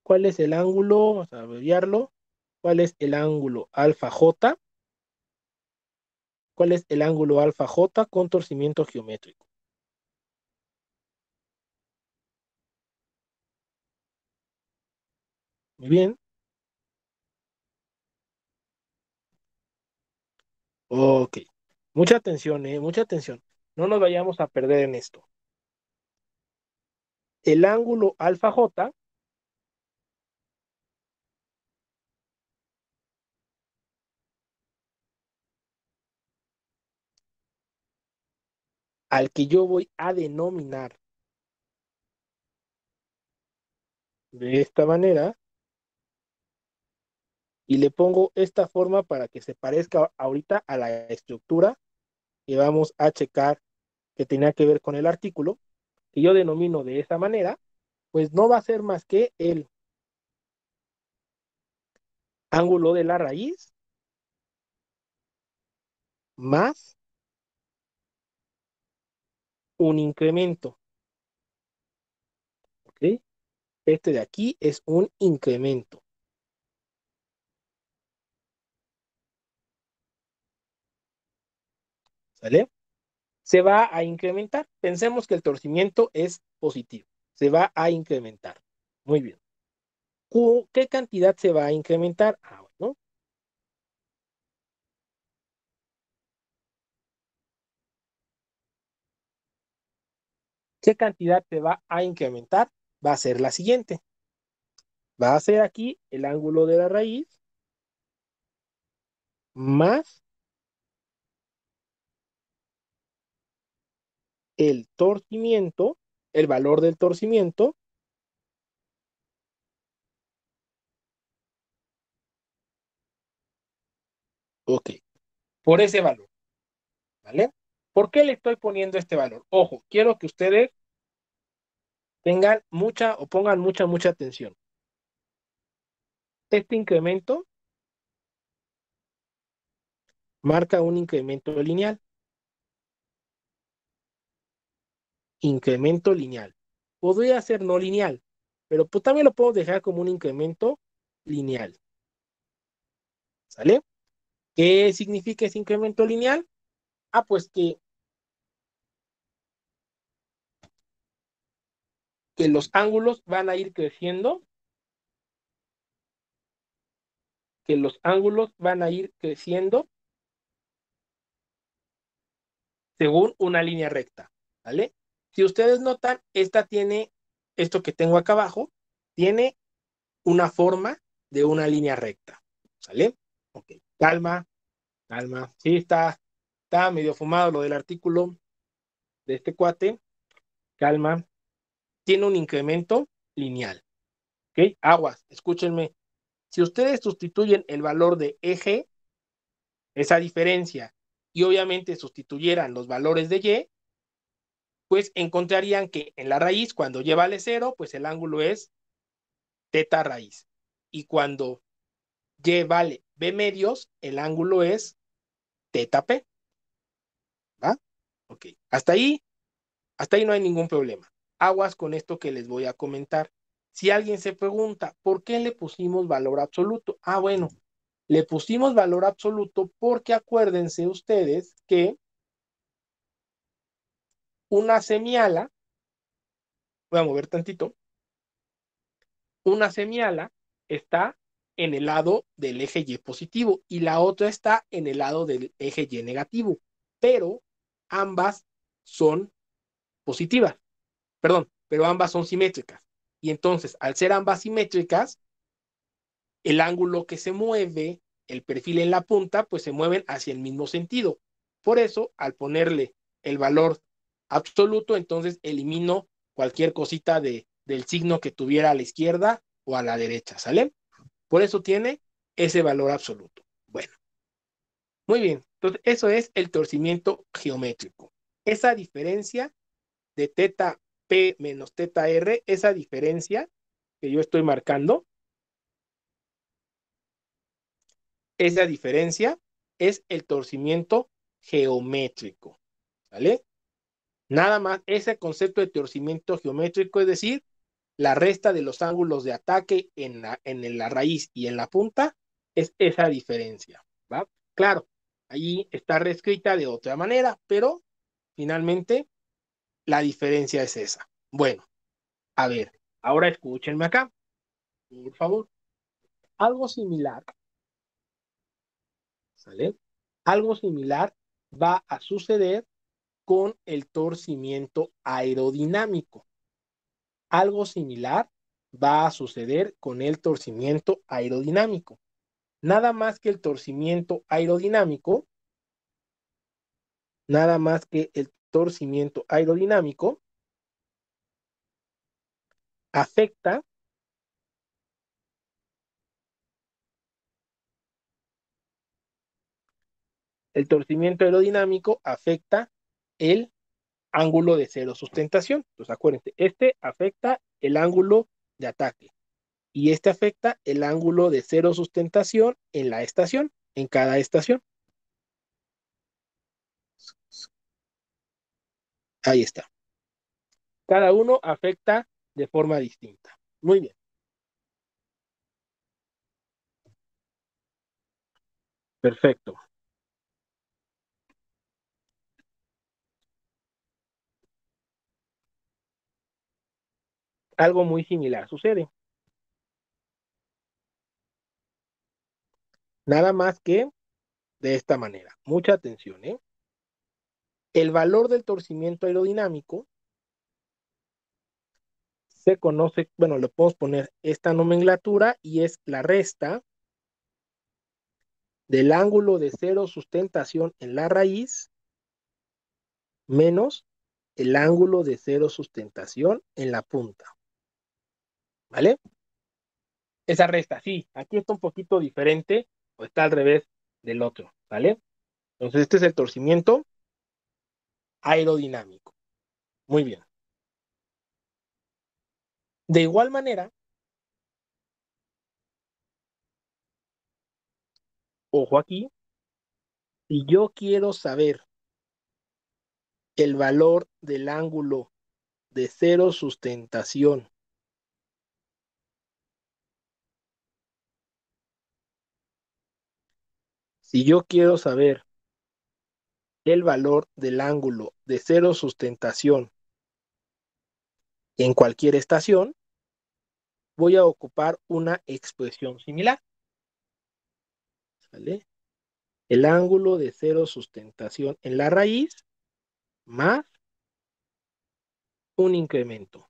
¿cuál es el ángulo? Vamos a abreviarlo. ¿Cuál es el ángulo alfa J? ¿Cuál es el ángulo alfa J con torcimiento geométrico? Muy bien. Ok. Mucha atención, mucha atención. No nos vayamos a perder en esto. El ángulo alfa J al que yo voy a denominar de esta manera y le pongo esta forma para que se parezca ahorita a la estructura que vamos a checar que tenía que ver con el artículo, que yo denomino de esa manera, pues no va a ser más que el ángulo de la raíz más un incremento. ¿Ok? Este de aquí es un incremento. ¿Sale? Se va a incrementar. Pensemos que el torcimiento es positivo. Se va a incrementar. Muy bien. ¿Qué cantidad se va a incrementar? Bueno, ¿qué cantidad se va a incrementar? Va a ser la siguiente. Va a ser aquí el ángulo de la raíz más el torcimiento, el valor del torcimiento. Ok, por ese valor. ¿Vale? ¿Por qué le estoy poniendo este valor? Ojo, quiero que ustedes tengan mucha o pongan mucha atención. Este incremento marca un incremento lineal. Incremento lineal. Podría ser no lineal, pero pues también lo puedo dejar como un incremento lineal. ¿Sale? ¿Qué significa ese incremento lineal? Pues que los ángulos van a ir creciendo, que los ángulos van a ir creciendo según una línea recta. ¿Vale? Si ustedes notan, esto que tengo acá abajo, tiene una forma de una línea recta. ¿Sale? Ok, calma, calma. Sí, está medio fumado lo del artículo de este cuate. Calma. Tiene un incremento lineal. ¿Ok? Aguas, escúchenme. Si ustedes sustituyen el valor de eje, esa diferencia, y obviamente sustituyeran los valores de y, pues encontrarían que en la raíz, cuando y vale 0, pues el ángulo es teta raíz. Y cuando y vale b medios, el ángulo es teta p. ¿Va? Ok. Hasta ahí no hay ningún problema. Aguas con esto que les voy a comentar. Si alguien se pregunta, ¿por qué le pusimos valor absoluto? Bueno, le pusimos valor absoluto porque acuérdense ustedes que una semiala, voy a mover tantito, una semiala está en el lado del eje Y positivo y la otra está en el lado del eje Y negativo, pero ambas son positivas, perdón, pero ambas son simétricas. Y entonces, al ser ambas simétricas, el ángulo que se mueve, el perfil en la punta, pues se mueven hacia el mismo sentido. Por eso, al ponerle el valor absoluto, entonces elimino cualquier cosita del signo que tuviera a la izquierda o a la derecha, ¿sale? Por eso tiene ese valor absoluto. Bueno, muy bien. Entonces, eso es el torcimiento geométrico. Esa diferencia de teta P menos teta R, esa diferencia que yo estoy marcando, esa diferencia es el torcimiento geométrico, ¿vale? Nada más ese concepto de torcimiento geométrico, es decir, la resta de los ángulos de ataque en la raíz y en la punta, es esa diferencia, ¿va? Claro, ahí está reescrita de otra manera, pero finalmente la diferencia es esa. Bueno, a ver, ahora escúchenme acá, por favor. Algo similar, ¿sale? Algo similar va a suceder con el torcimiento aerodinámico. Algo similar va a suceder con el torcimiento aerodinámico. Nada más que el torcimiento aerodinámico, nada más que el torcimiento aerodinámico afecta el torcimiento aerodinámico afecta el ángulo de cero sustentación. Entonces acuérdense, este afecta el ángulo de ataque y este afecta el ángulo de cero sustentación en la estación, en cada estación. Ahí está. Cada uno afecta de forma distinta. Muy bien. Perfecto. Algo muy similar sucede. Nada más que de esta manera. Mucha atención, ¿eh? El valor del torcimiento aerodinámico se conoce, bueno, le podemos poner esta nomenclatura y es la resta del ángulo de cero sustentación en la raíz menos el ángulo de cero sustentación en la punta. ¿Vale? Esa resta, sí, aquí está un poquito diferente o está al revés del otro, ¿vale? Entonces este es el torcimiento aerodinámico. Muy bien. De igual manera, ojo aquí, si yo quiero saber el valor del ángulo de cero sustentación si yo quiero saber el valor del ángulo de cero sustentación en cualquier estación, voy a ocupar una expresión similar. ¿Sale? El ángulo de cero sustentación en la raíz más un incremento.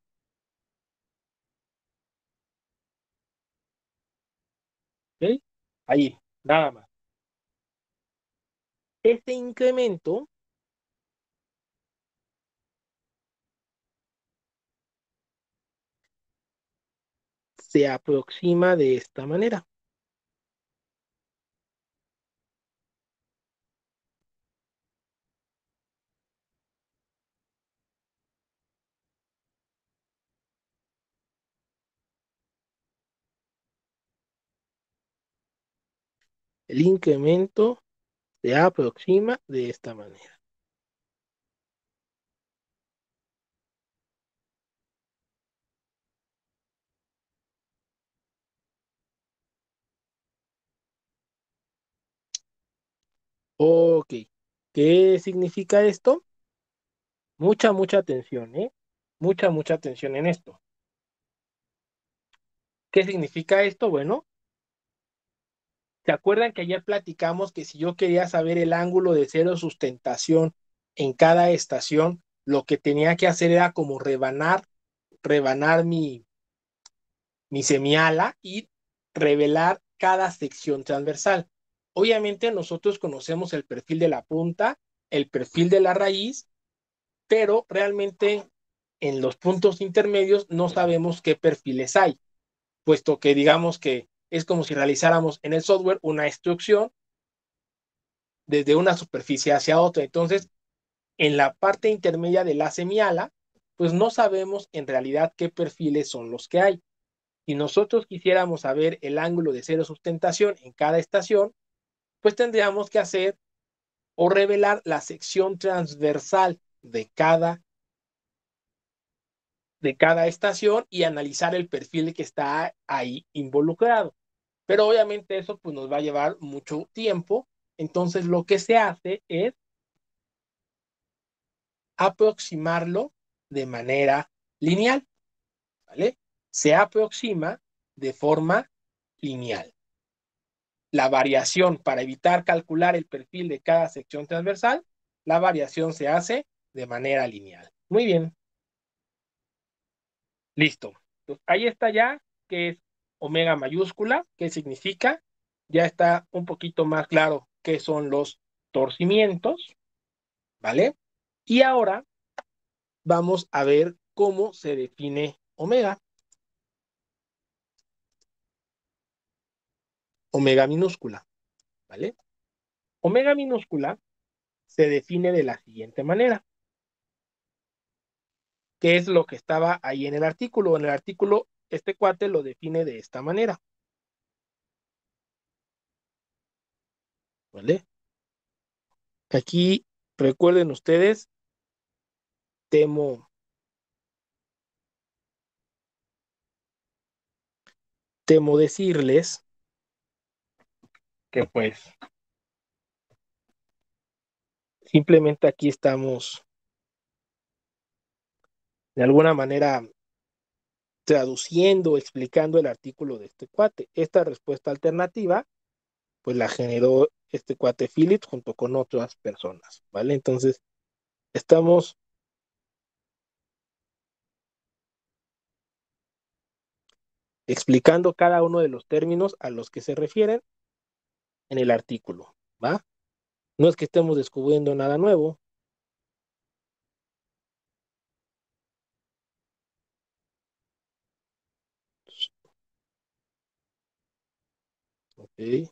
¿Ok? Ahí, nada más. Este incremento se aproxima de esta manera. El incremento se aproxima de esta manera. Ok. ¿Qué significa esto? Mucha atención, ¿eh? Mucha atención en esto. ¿Qué significa esto? Bueno, ¿se acuerdan que ayer platicamos que si yo quería saber el ángulo de cero sustentación en cada estación, lo que tenía que hacer era como rebanar mi semiala y revelar cada sección transversal? Obviamente nosotros conocemos el perfil de la punta, el perfil de la raíz, pero realmente en los puntos intermedios no sabemos qué perfiles hay, puesto que digamos que es como si realizáramos en el software una instrucción desde una superficie hacia otra. Entonces, en la parte intermedia de la semiala, pues no sabemos en realidad qué perfiles son los que hay. Si nosotros quisiéramos saber el ángulo de cero sustentación en cada estación, pues tendríamos que hacer o revelar la sección transversal de cada estación y analizar el perfil que está ahí involucrado. Pero obviamente eso pues nos va a llevar mucho tiempo. Entonces lo que se hace es aproximarlo de manera lineal, ¿vale? Se aproxima de forma lineal. la variación para evitar calcular el perfil de cada sección transversal, la variación se hace de manera lineal. Muy bien. Listo. Entonces, ahí está ya, que es omega mayúscula, qué significa. Ya está un poquito más claro qué son los torcimientos, ¿vale? Y ahora vamos a ver cómo se define omega. Omega minúscula, ¿vale? Omega minúscula se define de la siguiente manera. ¿Qué es lo que estaba ahí en el artículo? En el artículo, este cuate lo define de esta manera, ¿vale? Aquí, recuerden ustedes, temo decirles que pues simplemente aquí estamos de alguna manera traduciendo, explicando el artículo de este cuate. Esta respuesta alternativa pues la generó este cuate Phillips junto con otras personas, ¿vale? Entonces, estamos explicando cada uno de los términos a los que se refieren en el artículo, ¿va? No es que estemos descubriendo nada nuevo. Ok.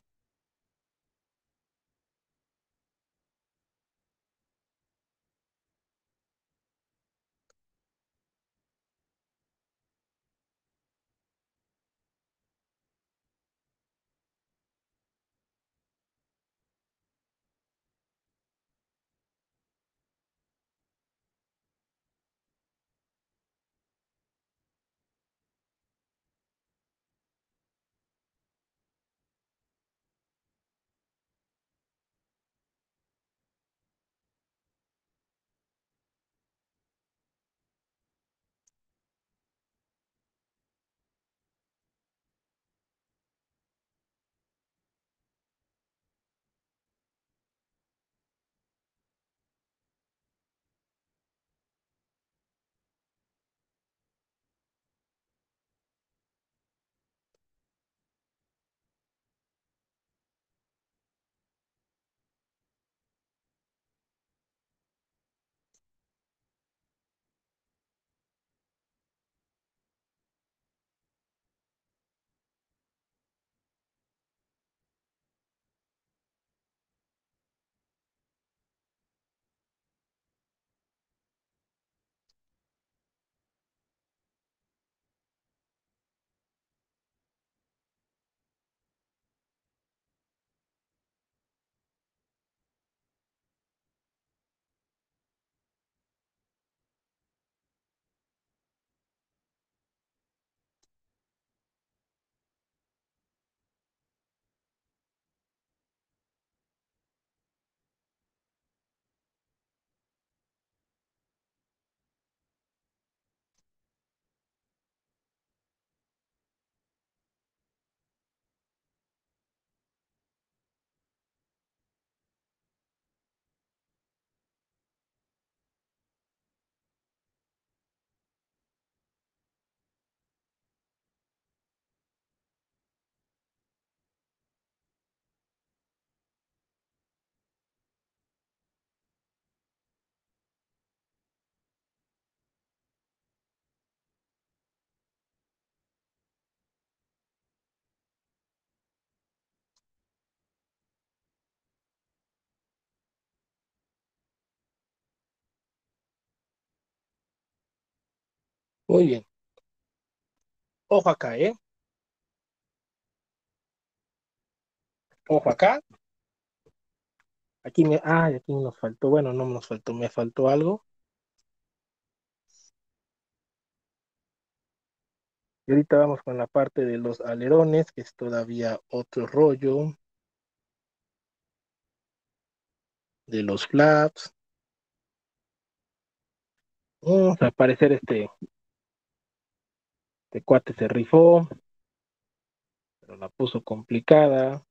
Muy bien. Ojo acá, ¿eh? Ojo acá. Aquí nos faltó, bueno, no nos faltó, me faltó algo. Y ahorita vamos con la parte de los alerones, que es todavía otro rollo, de los flaps. Al parecer este cuate se rifó, pero la puso complicada.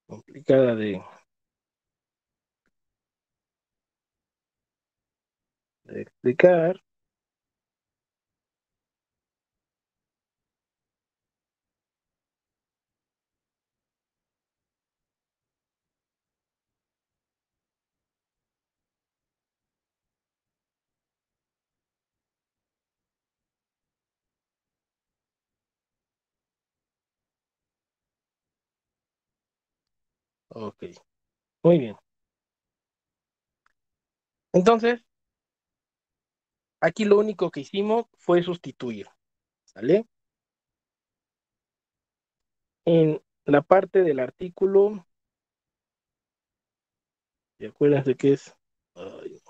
complicada de explicar. Ok, muy bien. Entonces, aquí lo único que hicimos fue sustituir, ¿sale? En la parte del artículo, y acuérdense que es, ay,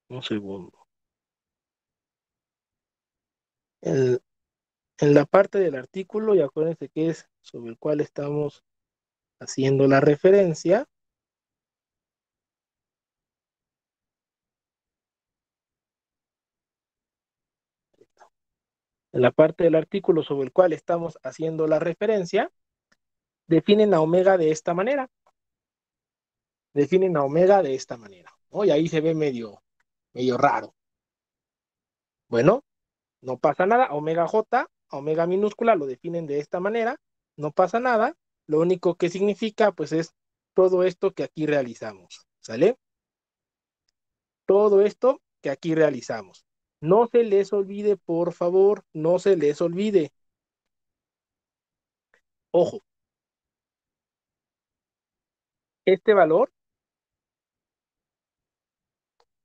un segundo. En, en la parte del artículo, y acuérdense que es sobre el cual estamos haciendo la referencia. En la parte del artículo sobre el cual estamos haciendo la referencia, definen a omega de esta manera. Definen a omega de esta manera, ¿no? Y ahí se ve medio raro. Bueno, no pasa nada. Omega J, omega minúscula, lo definen de esta manera. No pasa nada. Lo único que significa, pues, es todo esto que aquí realizamos. ¿Sale? Todo esto que aquí realizamos. No se les olvide, por favor, no se les olvide. Ojo, este valor,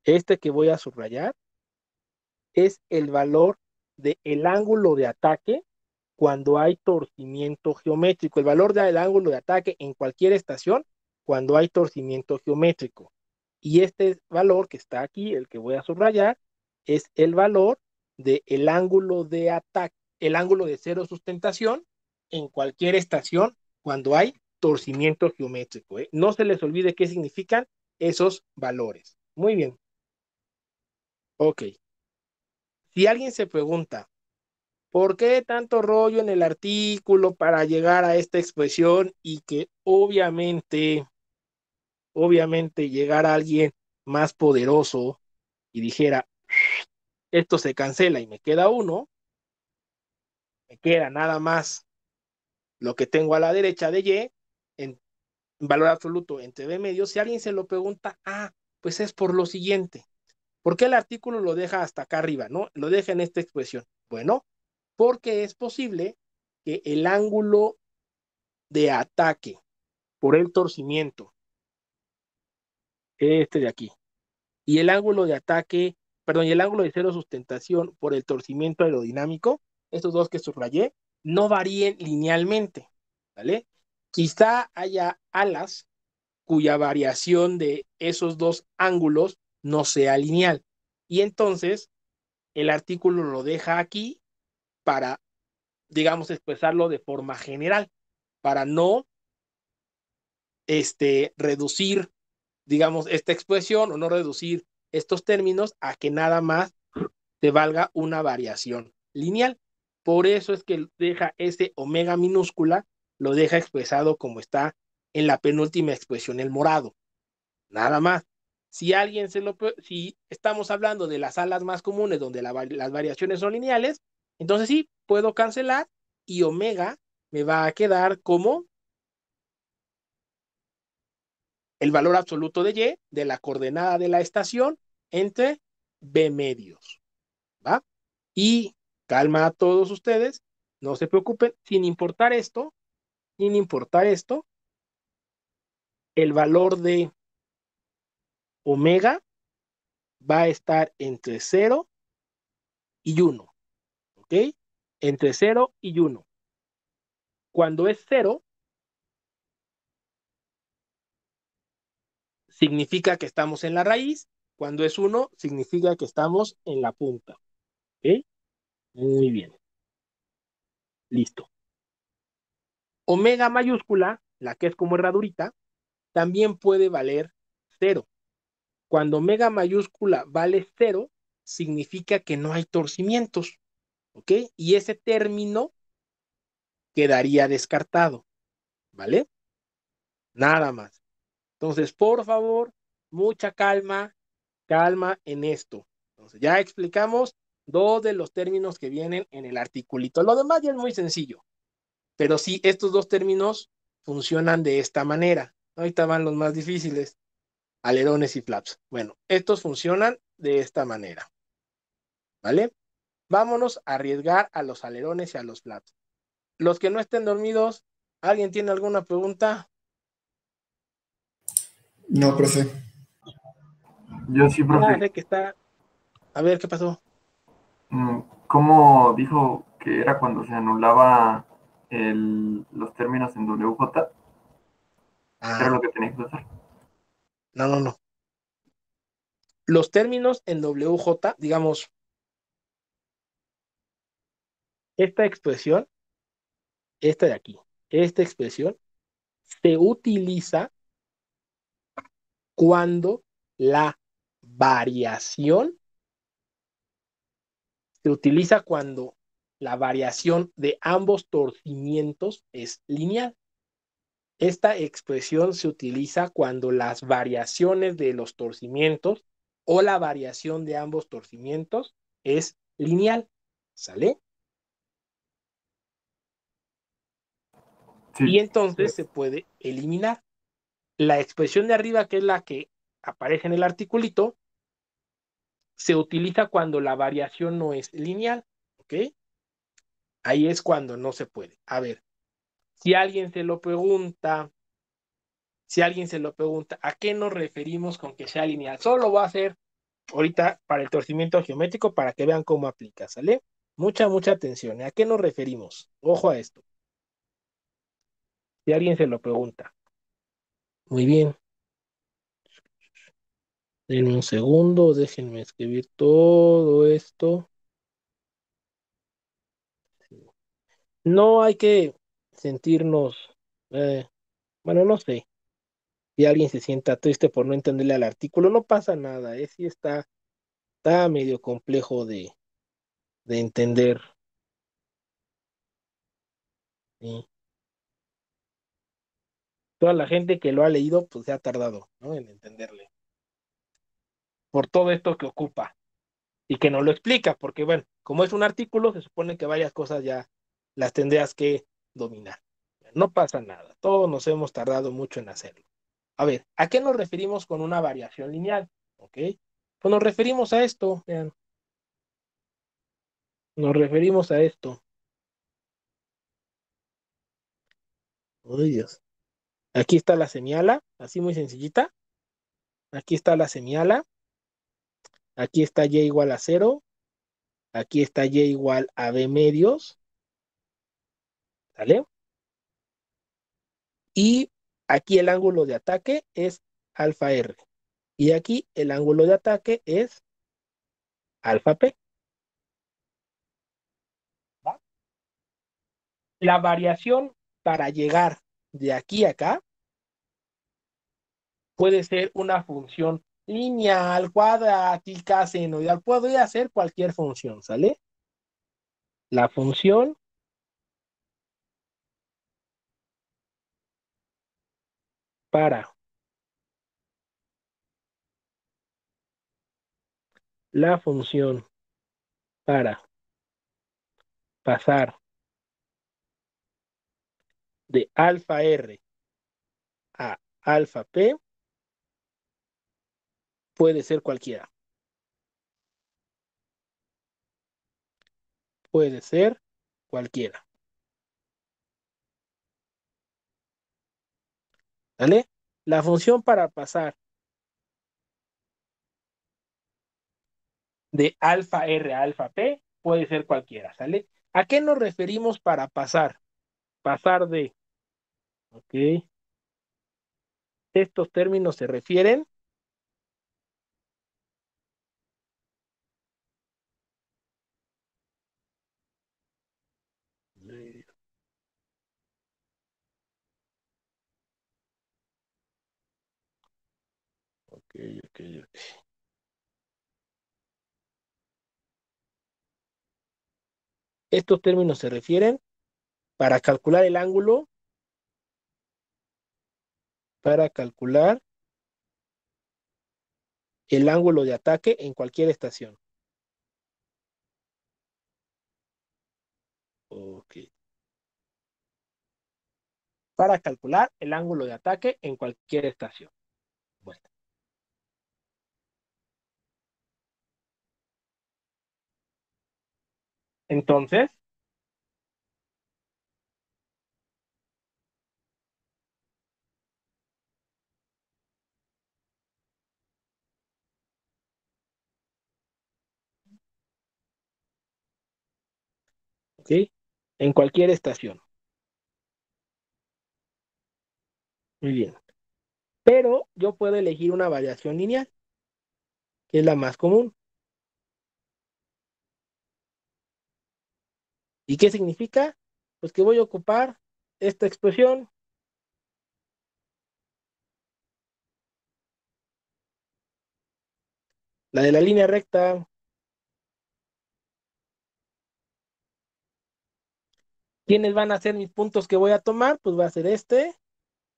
este que voy a subrayar, es el valor del ángulo de ataque cuando hay torcimiento geométrico. El valor del ángulo de ataque en cualquier estación cuando hay torcimiento geométrico. Y este valor que está aquí, el que voy a subrayar, es el valor del ángulo de ataque, el ángulo de cero sustentación en cualquier estación cuando hay torcimiento geométrico. No se les olvide qué significan esos valores. Muy bien. Ok. Si alguien se pregunta, ¿por qué tanto rollo en el artículo para llegar a esta expresión y que obviamente llegara alguien más poderoso y dijera, esto se cancela y me queda uno, me queda nada más lo que tengo a la derecha de Y en valor absoluto entre B medios? Si alguien se lo pregunta, pues es por lo siguiente. ¿Por qué el artículo lo deja hasta acá arriba, no? Lo deja en esta expresión. Bueno, porque es posible que el ángulo de ataque por el torcimiento, este de aquí, y el ángulo de ataque, perdón, y el ángulo de cero sustentación por el torcimiento aerodinámico, estos dos que subrayé, no varíen linealmente, ¿vale? Quizá haya alas cuya variación de esos dos ángulos no sea lineal. Y entonces el artículo lo deja aquí para, digamos, expresarlo de forma general, para no reducir, digamos, esta expresión o no reducir estos términos a que nada más te valga una variación lineal. Por eso es que deja ese omega minúscula, lo deja expresado como está en la penúltima expresión, el morado. Nada más. Si estamos hablando de las alas más comunes donde las variaciones son lineales, entonces sí, puedo cancelar y omega me va a quedar como el valor absoluto de Y de la coordenada de la estación entre B medios, ¿va? Y calma a todos ustedes, no se preocupen, sin importar esto, el valor de omega va a estar entre 0 y 1, ¿ok? Entre 0 y 1. Cuando es 0, significa que estamos en la raíz. Cuando es 1, significa que estamos en la punta. ¿Ok? Muy bien. Listo. Omega mayúscula, la que es como herradurita, también puede valer 0. Cuando omega mayúscula vale 0, significa que no hay torcimientos. ¿Ok? Y ese término quedaría descartado. ¿Vale? nada más. Entonces, por favor, mucha calma, calma en esto. Entonces, ya explicamos dos de los términos que vienen en el articulito. Lo demás ya es muy sencillo, pero sí, estos dos términos funcionan de esta manera. Ahorita van los más difíciles, alerones y flaps. Bueno, estos funcionan de esta manera, ¿vale? Vámonos a arriesgar a los alerones y a los flaps. Los que no estén dormidos, ¿alguien tiene alguna pregunta? No, profe. Yo sí, Ya profe. sé que está. A ver, ¿qué pasó? ¿Cómo dijo que era cuando se anulaba los términos en WJ? ¿Qué era Ah, lo que tenía que usar? no, no, no. Los términos en WJ, digamos, esta expresión, esta de aquí, esta expresión se utiliza cuando la variación, se utiliza cuando la variación de ambos torcimientos es lineal. Esta expresión se utiliza cuando las variaciones de los torcimientos o la variación de ambos torcimientos es lineal. ¿Sale? Y Sí. entonces se puede eliminar. La expresión de arriba, que es la que aparece en el articulito, se utiliza cuando la variación no es lineal. ¿Ok? Ahí es cuando no se puede. A ver, si alguien se lo pregunta, si alguien se lo pregunta, ¿a qué nos referimos con que sea lineal? Solo va a ser ahorita para el torcimiento geométrico para que vean cómo aplica, ¿sale? Mucha atención. ¿A qué nos referimos? Ojo a esto. Si alguien se lo pregunta. Muy bien. Denme un segundo, déjenme escribir todo esto. No hay que sentirnos, eh, bueno, no sé, si alguien se sienta triste por no entenderle al artículo, no pasa nada, sí está medio complejo de entender. ¿Sí? Toda la gente que lo ha leído, pues se ha tardado, ¿no? En entenderle. Por todo esto que ocupa y que no lo explica, porque bueno, como es un artículo, se supone que varias cosas ya las tendrías que dominar. No pasa nada, todos nos hemos tardado mucho en hacerlo. A ver, ¿a qué nos referimos con una variación lineal? ¿Ok? Pues nos referimos a esto, vean, nos referimos a esto. Ay, Dios. Aquí está la semiala, así muy sencillita. Aquí está la semiala. Aquí está y igual a cero. Aquí está y igual a b medios. ¿Sale? Y aquí el ángulo de ataque es alfa R. Y aquí el ángulo de ataque es alfa P. ¿Va? La variación para llegar de aquí a acá puede ser una función lineal, cuadrática, senoidal. Puede hacer cualquier función, ¿sale? La función para la función para pasar de alfa R a alfa P puede ser cualquiera. Puede ser cualquiera. ¿Vale? La función para pasar de alfa R a alfa P puede ser cualquiera, ¿sale? ¿A qué nos referimos para pasar? Pasar de, ¿ok? Estos términos se refieren ok, ok, ok. Estos términos se refieren para calcular el ángulo para calcular el ángulo de ataque en cualquier estación. Ok. Para calcular el ángulo de ataque en cualquier estación. Bueno. Entonces, ¿ok? En cualquier estación. Muy bien. Pero yo puedo elegir una variación lineal, que es la más común. ¿Y qué significa? Pues que voy a ocupar esta expresión, la de la línea recta. ¿Quiénes van a ser mis puntos que voy a tomar? Pues va a ser este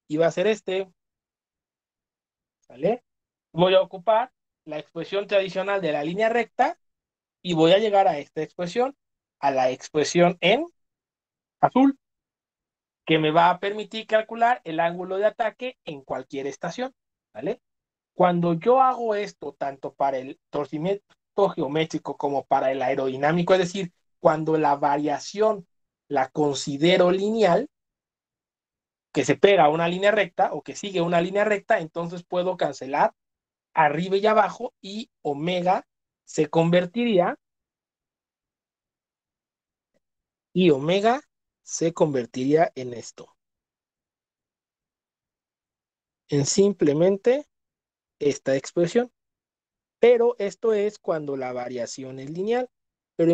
y va a ser este. ¿Vale? Voy a ocupar la expresión tradicional de la línea recta y voy a llegar a esta expresión, a la expresión en azul, que me va a permitir calcular el ángulo de ataque en cualquier estación. ¿Vale? Cuando yo hago esto, tanto para el torcimiento geométrico como para el aerodinámico, es decir, cuando la variación la considero lineal, que se pega a una línea recta o que sigue una línea recta, entonces puedo cancelar arriba y abajo y omega se convertiría y omega se convertiría en esto, en simplemente esta expresión. Pero esto es cuando la variación es lineal. Pero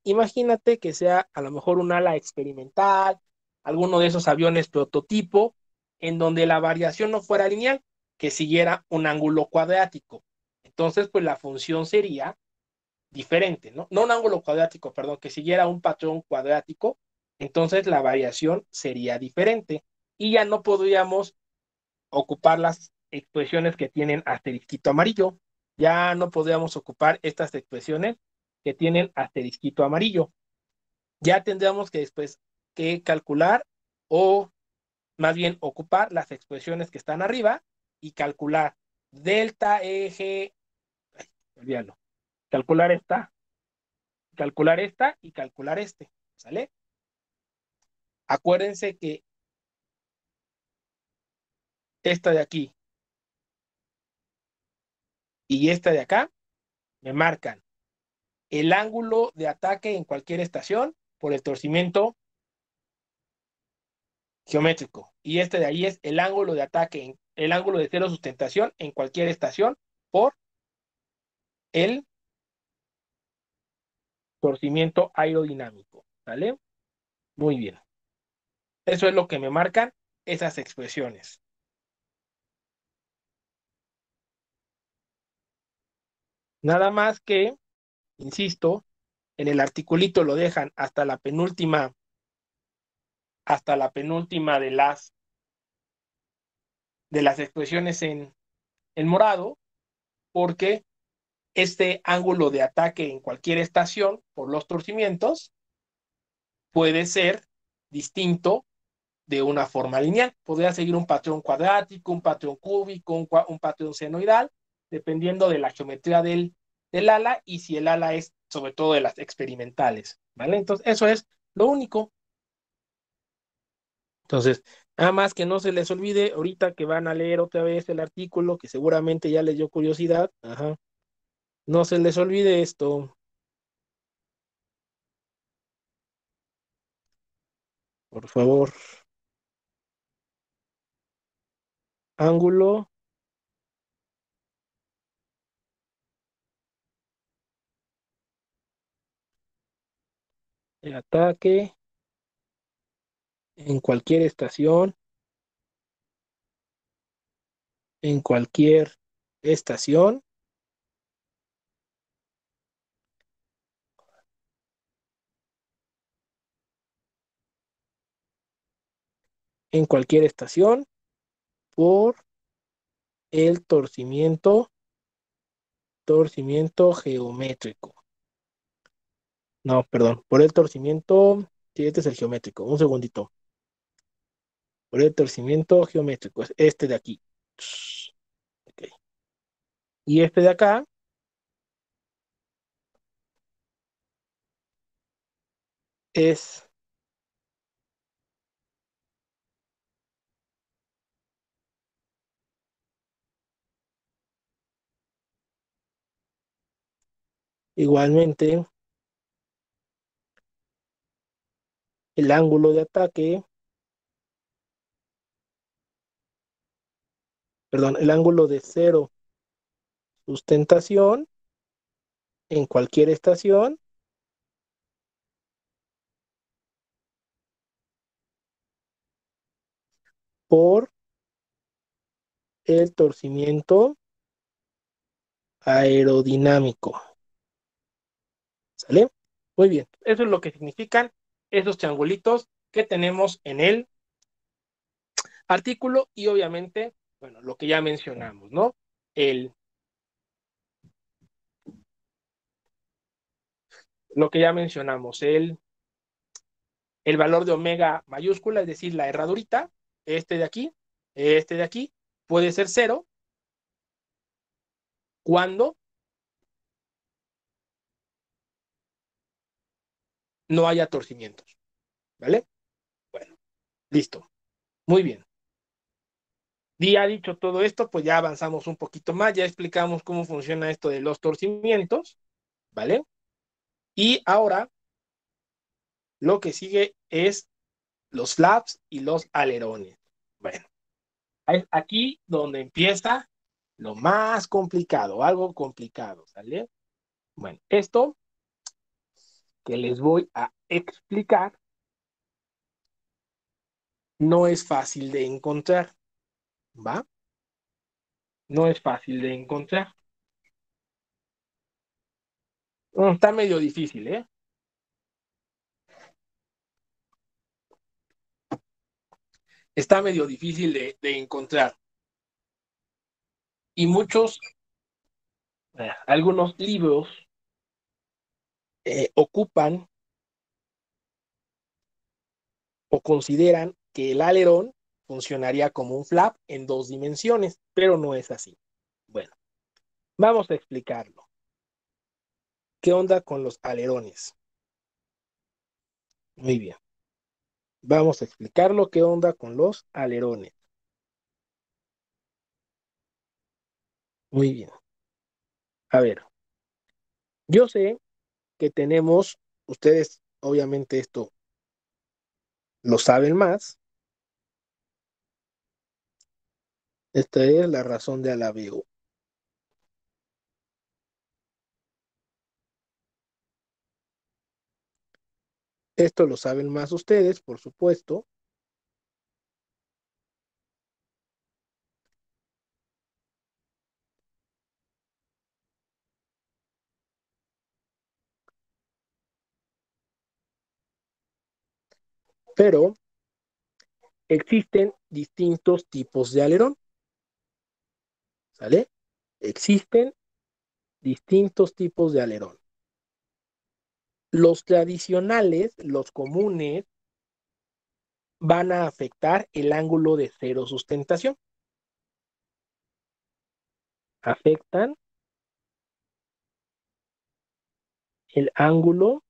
imagínate que sea a lo mejor un ala experimental, alguno de esos aviones prototipo, en donde la variación no fuera lineal, que siguiera un ángulo cuadrático. Entonces, pues la función sería diferente, ¿no? No un ángulo cuadrático, perdón, que siguiera un patrón cuadrático, entonces la variación sería diferente. Y ya no podríamos ocupar las expresiones que tienen asterisquito amarillo. Ya no podríamos ocupar estas expresiones que tienen asterisquito amarillo. Ya tendríamos que después que calcular o más bien ocupar las expresiones que están arriba y calcular delta eje, olvídalo, calcular esta y calcular este, ¿sale? Acuérdense que esta de aquí y esta de acá me marcan el ángulo de ataque en cualquier estación por el torcimiento geométrico. Y este de ahí es el ángulo de ataque, el ángulo de cero sustentación en cualquier estación por el torcimiento aerodinámico. ¿Vale? Muy bien. Eso es lo que me marcan esas expresiones. Nada más que, insisto, en el articulito lo dejan hasta la penúltima de las expresiones en morado, porque este ángulo de ataque en cualquier estación por los torcimientos puede ser distinto de una forma lineal. Podría seguir un patrón cuadrático, un patrón cúbico, un patrón senoidal, dependiendo de la geometría del ala y si el ala es sobre todo de las experimentales. ¿Vale? Entonces, eso es lo único. Entonces, nada más que no se les olvide ahorita que van a leer otra vez el artículo, que seguramente ya les dio curiosidad. Ajá. No se les olvide esto, por favor. Ángulo de ataque en cualquier estación, en cualquier estación, en cualquier estación por el torcimiento geométrico. No, perdón, por el torcimiento, sí, este es el geométrico, un segundito. Por el torcimiento geométrico, es este de aquí. Ok. Y este de acá es igualmente el ángulo de ataque, perdón, el ángulo de cero sustentación en cualquier estación por el torcimiento aerodinámico. ¿Sale? Muy bien. Eso es lo que significan esos triangulitos que tenemos en el artículo y obviamente, bueno, lo que ya mencionamos, ¿no? Lo que ya mencionamos, el valor de omega mayúscula, es decir, la herradurita, este de aquí, puede ser cero cuando no haya torcimientos, ¿vale? Bueno, listo. Muy bien. Ya dicho todo esto, pues ya avanzamos un poquito más, ya explicamos cómo funciona esto de los torcimientos, ¿vale? Y ahora lo que sigue es los flaps y los alerones. Bueno, es aquí donde empieza lo más complicado, algo complicado, ¿sale? Bueno, esto que les voy a explicar no es fácil de encontrar, ¿va? No es fácil de encontrar. Está medio difícil, ¿eh? Está medio difícil de encontrar. Y muchos, algunos libros ocupan o consideran que el alerón funcionaría como un flap en dos dimensiones, pero no es así. Bueno, vamos a explicarlo. ¿Qué onda con los alerones? Muy bien. Vamos a explicarlo. ¿Qué onda con los alerones? Muy bien. A ver, yo sé que tenemos, ustedes obviamente esto lo saben más. Esta es la razón de alabeo. Esto lo saben más ustedes, por supuesto, pero existen distintos tipos de alerón, ¿sale? Existen distintos tipos de alerón. Los tradicionales, los comunes, van a afectar el ángulo de cero sustentación. Afectan el ángulo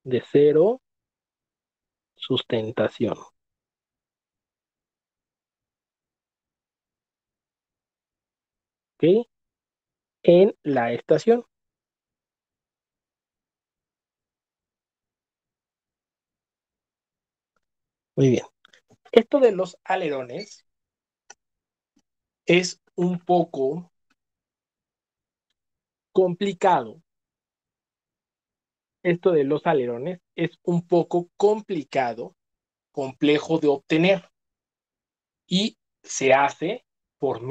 de cero sustentación. ¿Ok? En la estación. Muy bien. Esto de los alerones es un poco complicado. Esto de los alerones es un poco complicado, complejo de obtener y se hace por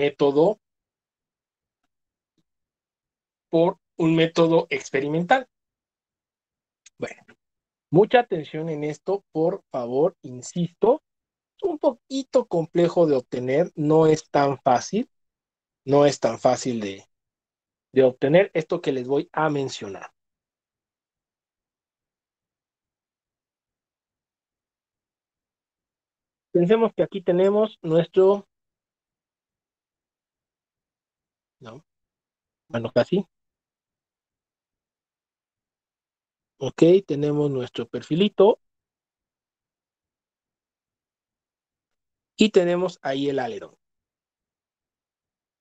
un método experimental. Bueno, Mucha atención en esto, por favor, insisto, es un poquito complejo de obtener, no es tan fácil, no es tan fácil de obtener esto que les voy a mencionar. Pensemos que aquí tenemos nuestro, no, bueno, casi. Ok, tenemos nuestro perfilito y tenemos ahí el alerón.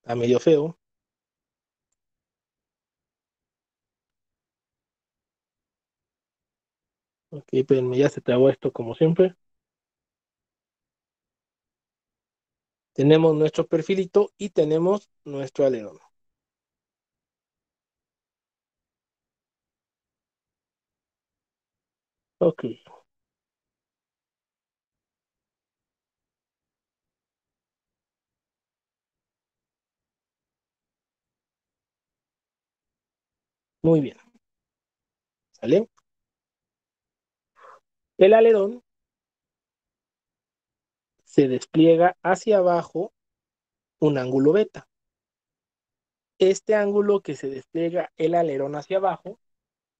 Está medio feo. Ok, pero ya se trabó esto como siempre. Tenemos nuestro perfilito y tenemos nuestro alerón. Ok, muy bien. ¿Sale? El alerón se despliega hacia abajo un ángulo beta. Este ángulo que se despliega el alerón hacia abajo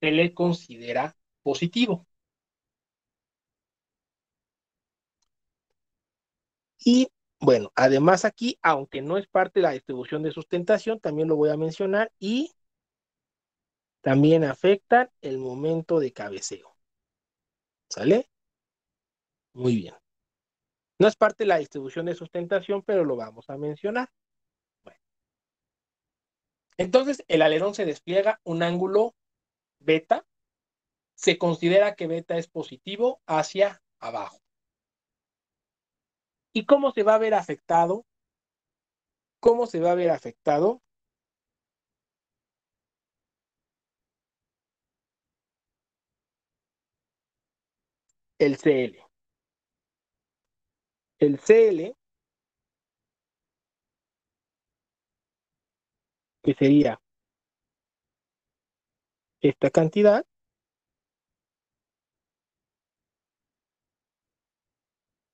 se le considera positivo. Y bueno, además aquí, aunque no es parte de la distribución de sustentación, también lo voy a mencionar y también afectan el momento de cabeceo. ¿Sale? Muy bien. No es parte de la distribución de sustentación, pero lo vamos a mencionar. Bueno, entonces, el alerón se despliega un ángulo beta. Se considera que beta es positivo hacia abajo. ¿Y cómo se va a ver afectado? ¿Cómo se va a ver afectado? El CL. El CL, que sería esta cantidad,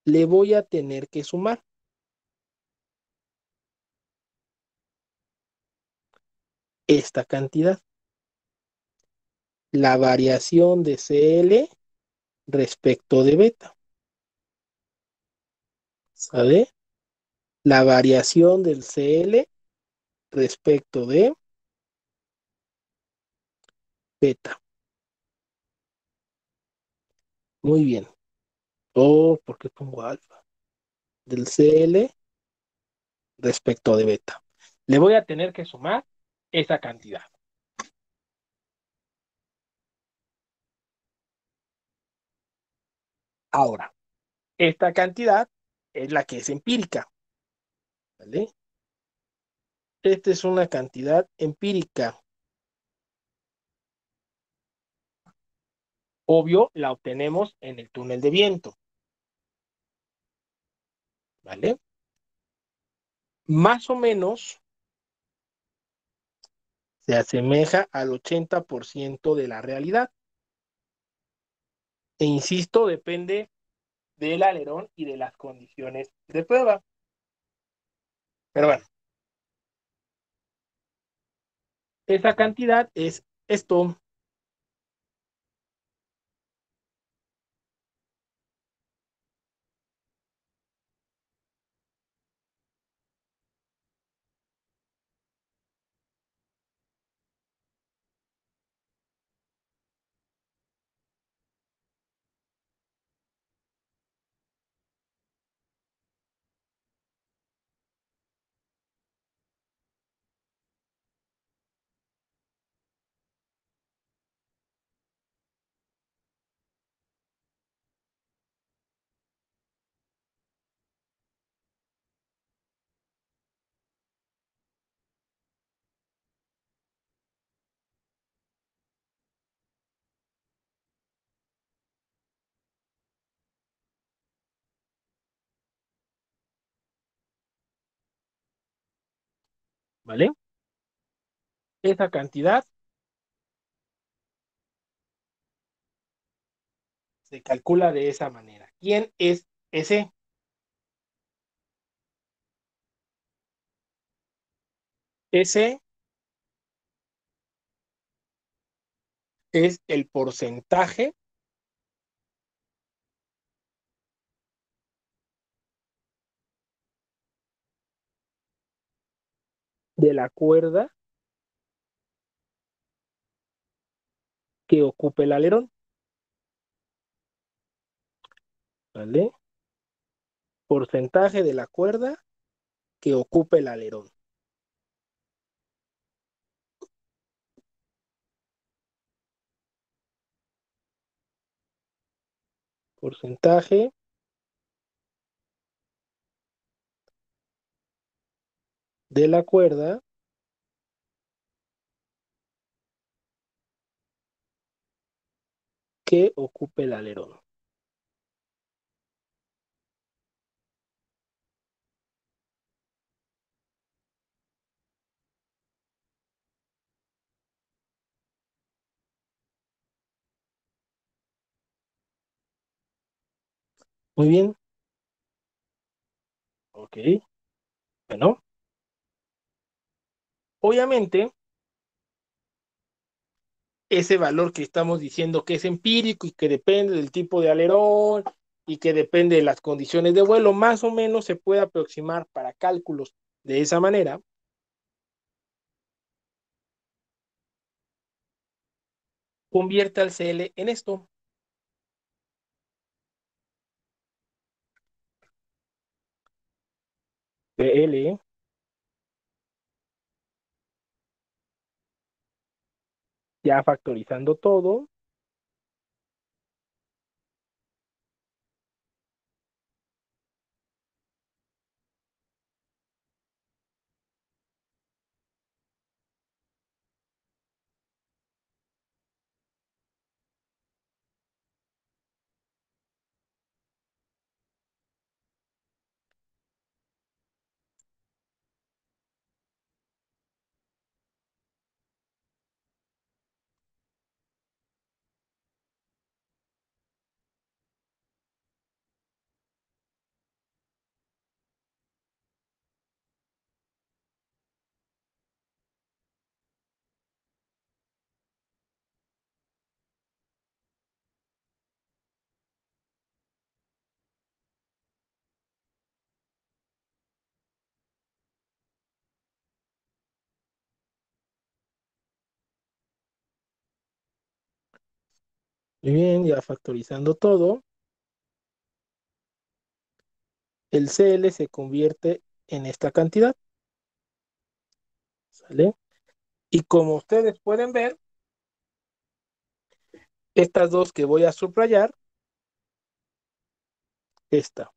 le voy a tener que sumar esta cantidad. La variación de CL respecto de beta. ¿Sabe? La variación del CL respecto de beta. Muy bien. Oh, ¿por qué pongo alfa? Del CL respecto de beta. Le voy a tener que sumar esa cantidad. Ahora, esta cantidad es la que es empírica. ¿Vale? Esta es una cantidad empírica. Obvio, la obtenemos en el túnel de viento. ¿Vale? Más o menos se asemeja al 80% de la realidad. E insisto, depende del alerón y de las condiciones de prueba. Pero bueno, esa cantidad es esto. ¿Vale? Esa cantidad Se calcula de esa manera. ¿Quién es ese? Ese es el porcentaje de la cuerda que ocupe el alerón. ¿Vale? Porcentaje de la cuerda que ocupe el alerón. Porcentaje de la cuerda que ocupe el alerón. Muy bien. Ok. Bueno, obviamente, ese valor que estamos diciendo que es empírico y que depende del tipo de alerón y que depende de las condiciones de vuelo, más o menos se puede aproximar para cálculos de esa manera. Convierte al CL en esto. CL ya factorizando todo. Muy bien, ya factorizando todo. El CL se convierte en esta cantidad. ¿Sale? Y como ustedes pueden ver, estas dos que voy a subrayar, esta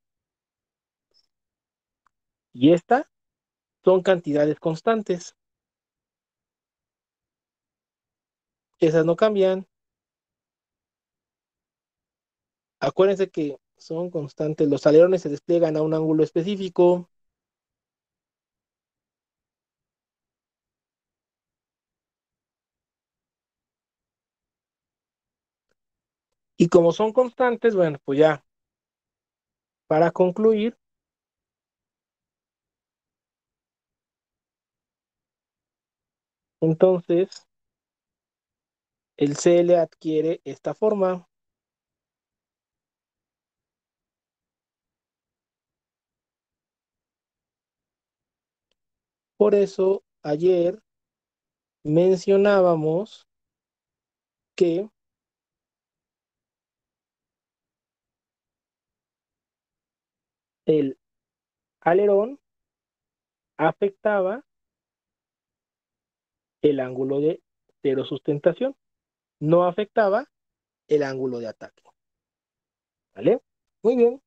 y esta, son cantidades constantes. Esas no cambian. Acuérdense que son constantes. Los alerones se despliegan a un ángulo específico. Y como son constantes, bueno, pues ya, para concluir, entonces el CL adquiere esta forma. Por eso ayer mencionábamos que el alerón afectaba el ángulo de cero sustentación, no afectaba el ángulo de ataque. ¿Vale? Muy bien,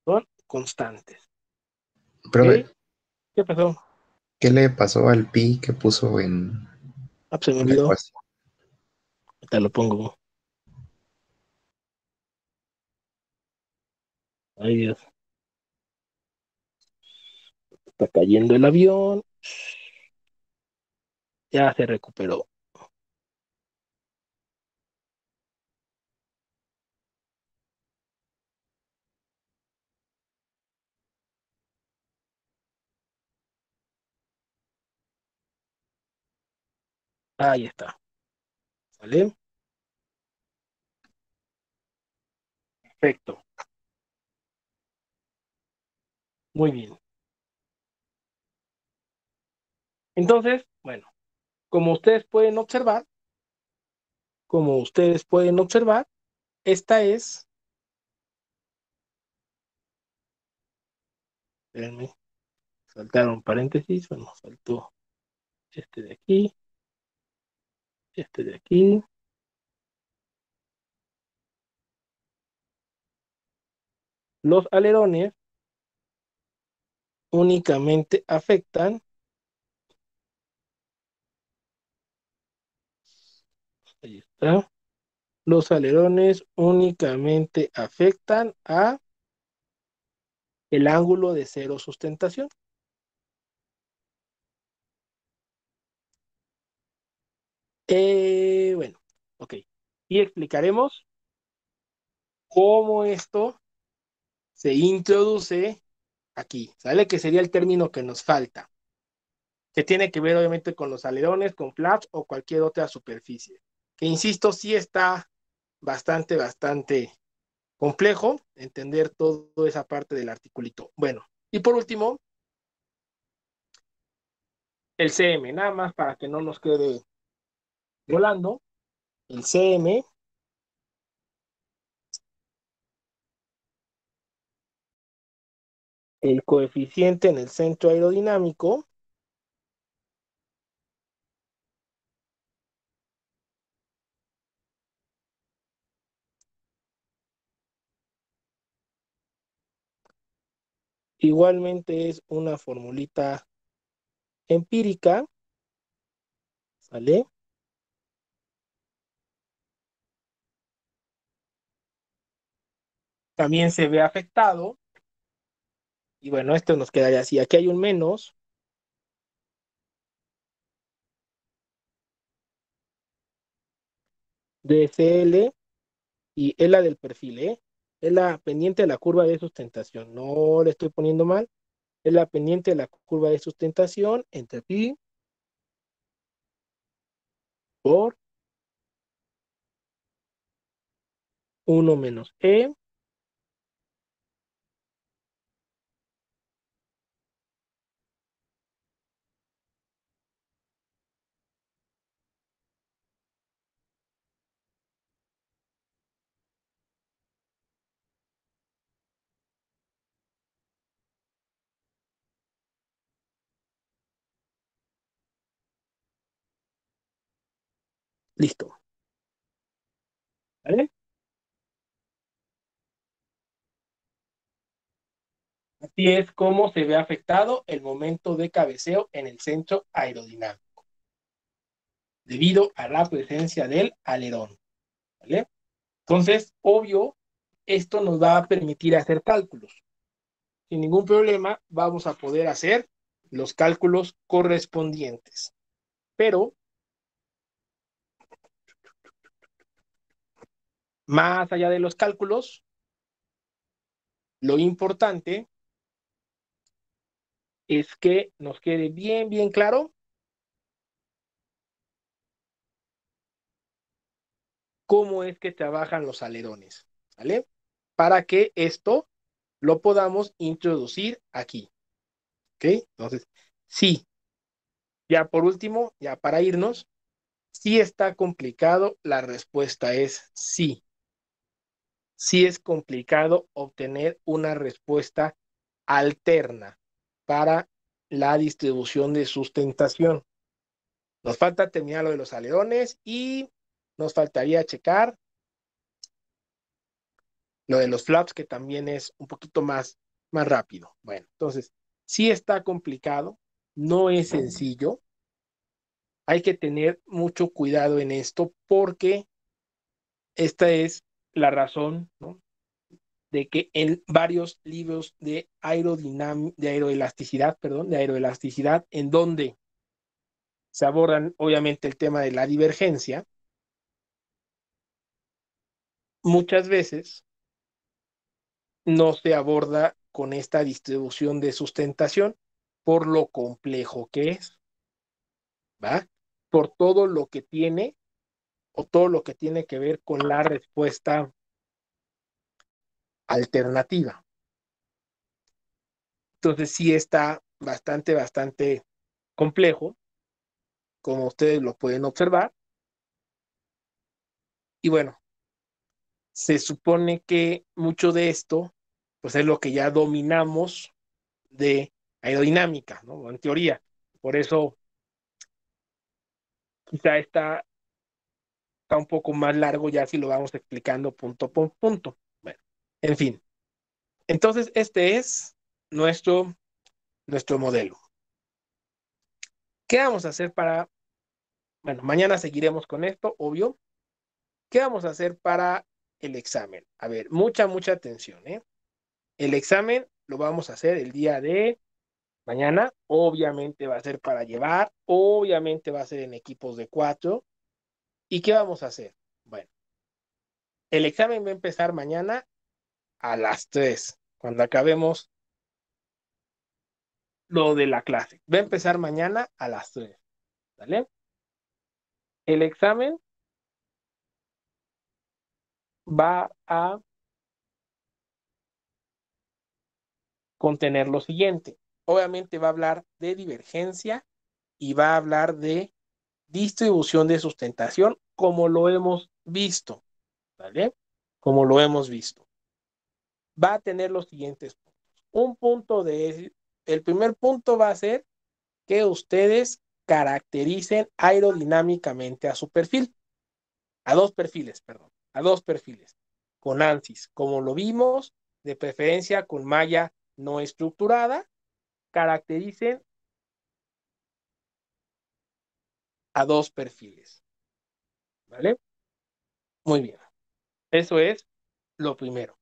son constantes. Profe, ¿Ok? ¿Qué pasó? ¿qué le pasó al pi que puso en Ah, pues se me la olvidó. ecuación? Te lo pongo. Ay, Dios. Está cayendo el avión. Ya se recuperó. Ahí está. ¿Vale? Perfecto. Muy bien. Entonces, bueno, como ustedes pueden observar, esta es, espérenme, saltaron paréntesis, bueno, faltó este de aquí, este de aquí. Los alerones únicamente afectan, ahí está, los alerones únicamente afectan a el ángulo de cero sustentación. Bueno, ok. Y explicaremos cómo esto se introduce aquí, ¿sale? Que sería el término que nos falta, que tiene que ver obviamente con los alerones, con flaps o cualquier otra superficie. Que insisto, sí está bastante complejo entender toda esa parte del articulito. Bueno, y por último, el CM, nada más para que no nos quede volando. El CM el coeficiente en el centro aerodinámico igualmente es una formulita empírica, ¿vale? También se ve afectado, y bueno, esto nos quedaría así. Aquí hay un menos DSL y es la del perfil, ¿eh? Es la pendiente de la curva de sustentación. No le estoy poniendo mal. Es la pendiente de la curva de sustentación entre pi por 1 menos E. Listo. ¿Vale? Así es como se ve afectado el momento de cabeceo en el centro aerodinámico, debido a la presencia del alerón. ¿Vale? Entonces, obvio, esto nos va a permitir hacer cálculos. Sin ningún problema, vamos a poder hacer los cálculos correspondientes. Pero, más allá de los cálculos, lo importante es que nos quede bien claro cómo es que trabajan los alerones, ¿vale? Para que esto lo podamos introducir aquí, ¿ok? Entonces, sí, ya por último, ya para irnos, sí está complicado, la respuesta es sí. Sí es complicado obtener una respuesta alterna para la distribución de sustentación. Nos falta terminar lo de los alerones y nos faltaría checar lo de los flaps, que también es un poquito más rápido. Bueno, entonces, sí está complicado, no es sencillo. Hay que tener mucho cuidado en esto porque esta es la razón, ¿no?, de que en varios libros de aeroelasticidad, en donde se abordan obviamente el tema de la divergencia, muchas veces no se aborda con esta distribución de sustentación por lo complejo que es, ¿va? por todo lo que tiene o todo lo que tiene que ver con la respuesta alternativa. Entonces sí está bastante complejo, como ustedes lo pueden observar. Y bueno, se supone que mucho de esto, pues es lo que ya dominamos de aerodinámica, ¿no? En teoría. Por eso quizá está un poco más largo ya si lo vamos explicando punto por punto. Bueno, en fin. Entonces, este es nuestro modelo. ¿Qué vamos a hacer para, bueno, mañana seguiremos con esto, obvio. ¿Qué vamos a hacer para el examen? A ver, mucha atención, ¿eh? El examen lo vamos a hacer el día de mañana. Obviamente va a ser para llevar, obviamente va a ser en equipos de 4. ¿Y qué vamos a hacer? Bueno, el examen va a empezar mañana a las 3, cuando acabemos lo de la clase. Va a empezar mañana a las 3, ¿vale? El examen va a contener lo siguiente. Obviamente va a hablar de divergencia y va a hablar de distribución de sustentación, como lo hemos visto, ¿vale? Como lo hemos visto. Va a tener los siguientes puntos. El primer punto va a ser que ustedes caractericen aerodinámicamente a su perfil, a dos perfiles, con ANSYS, como lo vimos, de preferencia con malla no estructurada, caractericen a dos perfiles, ¿vale? Muy bien, eso es lo primero.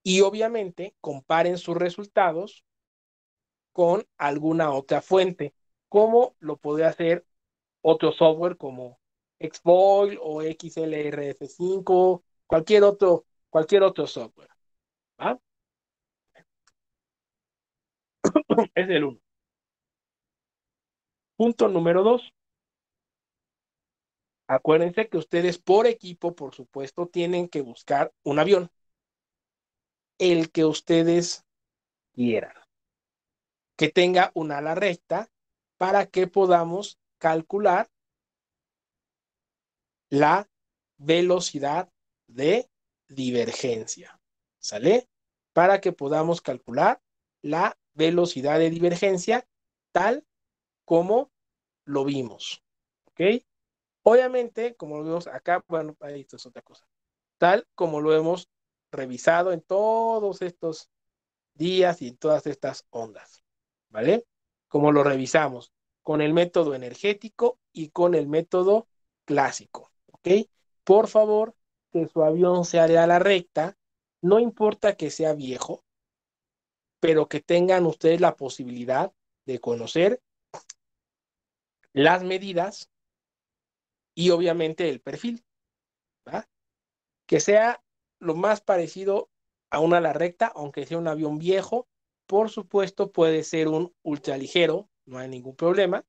Y obviamente comparen sus resultados con alguna otra fuente, como lo podría hacer otro software como Xfoil o XLRF5, cualquier otro software, ¿va? Es el 1. Punto número 2. Acuérdense que ustedes por equipo, por supuesto, tienen que buscar un avión, el que ustedes quieran, que tenga un ala recta para que podamos calcular la velocidad de divergencia, ¿sale? Para que podamos calcular la velocidad de divergencia tal como lo vimos, ¿ok? Obviamente, como lo vemos acá, bueno, ahí esto es otra cosa, tal como lo hemos revisado en todos estos días y en todas estas ondas, ¿vale? Como lo revisamos con el método energético y con el método clásico, ¿ok? Por favor, que su avión sea de ala recta, no importa que sea viejo, pero que tengan ustedes la posibilidad de conocer las medidas y obviamente el perfil, ¿va? Que sea lo más parecido a una ala recta, aunque sea un avión viejo. Por supuesto, puede ser un ultraligero, no hay ningún problema,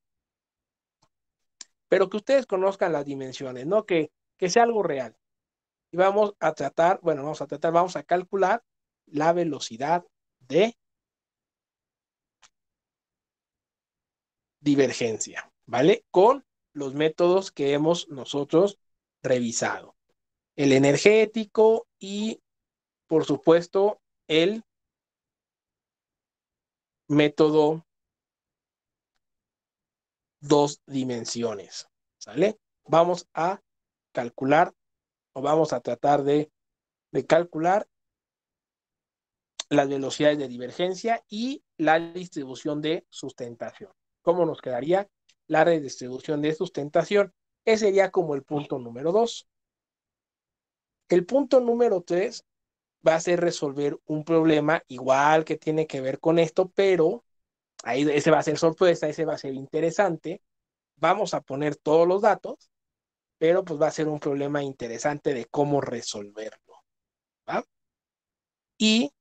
pero que ustedes conozcan las dimensiones, ¿no? Que sea algo real. Y vamos a calcular la velocidad de divergencia, ¿vale? Con los métodos que hemos nosotros revisado. El energético y, por supuesto, el método 2 dimensiones, ¿sale? Vamos a calcular o vamos a tratar de calcular las velocidades de divergencia y la distribución de sustentación. ¿Cómo nos quedaría la redistribución de sustentación? Ese sería como el punto número 2. El punto número 3 va a ser resolver un problema igual que tiene que ver con esto, pero ahí ese va a ser sorpresa, ese va a ser interesante. Vamos a poner todos los datos, pero pues va a ser un problema interesante de cómo resolverlo, ¿va? Y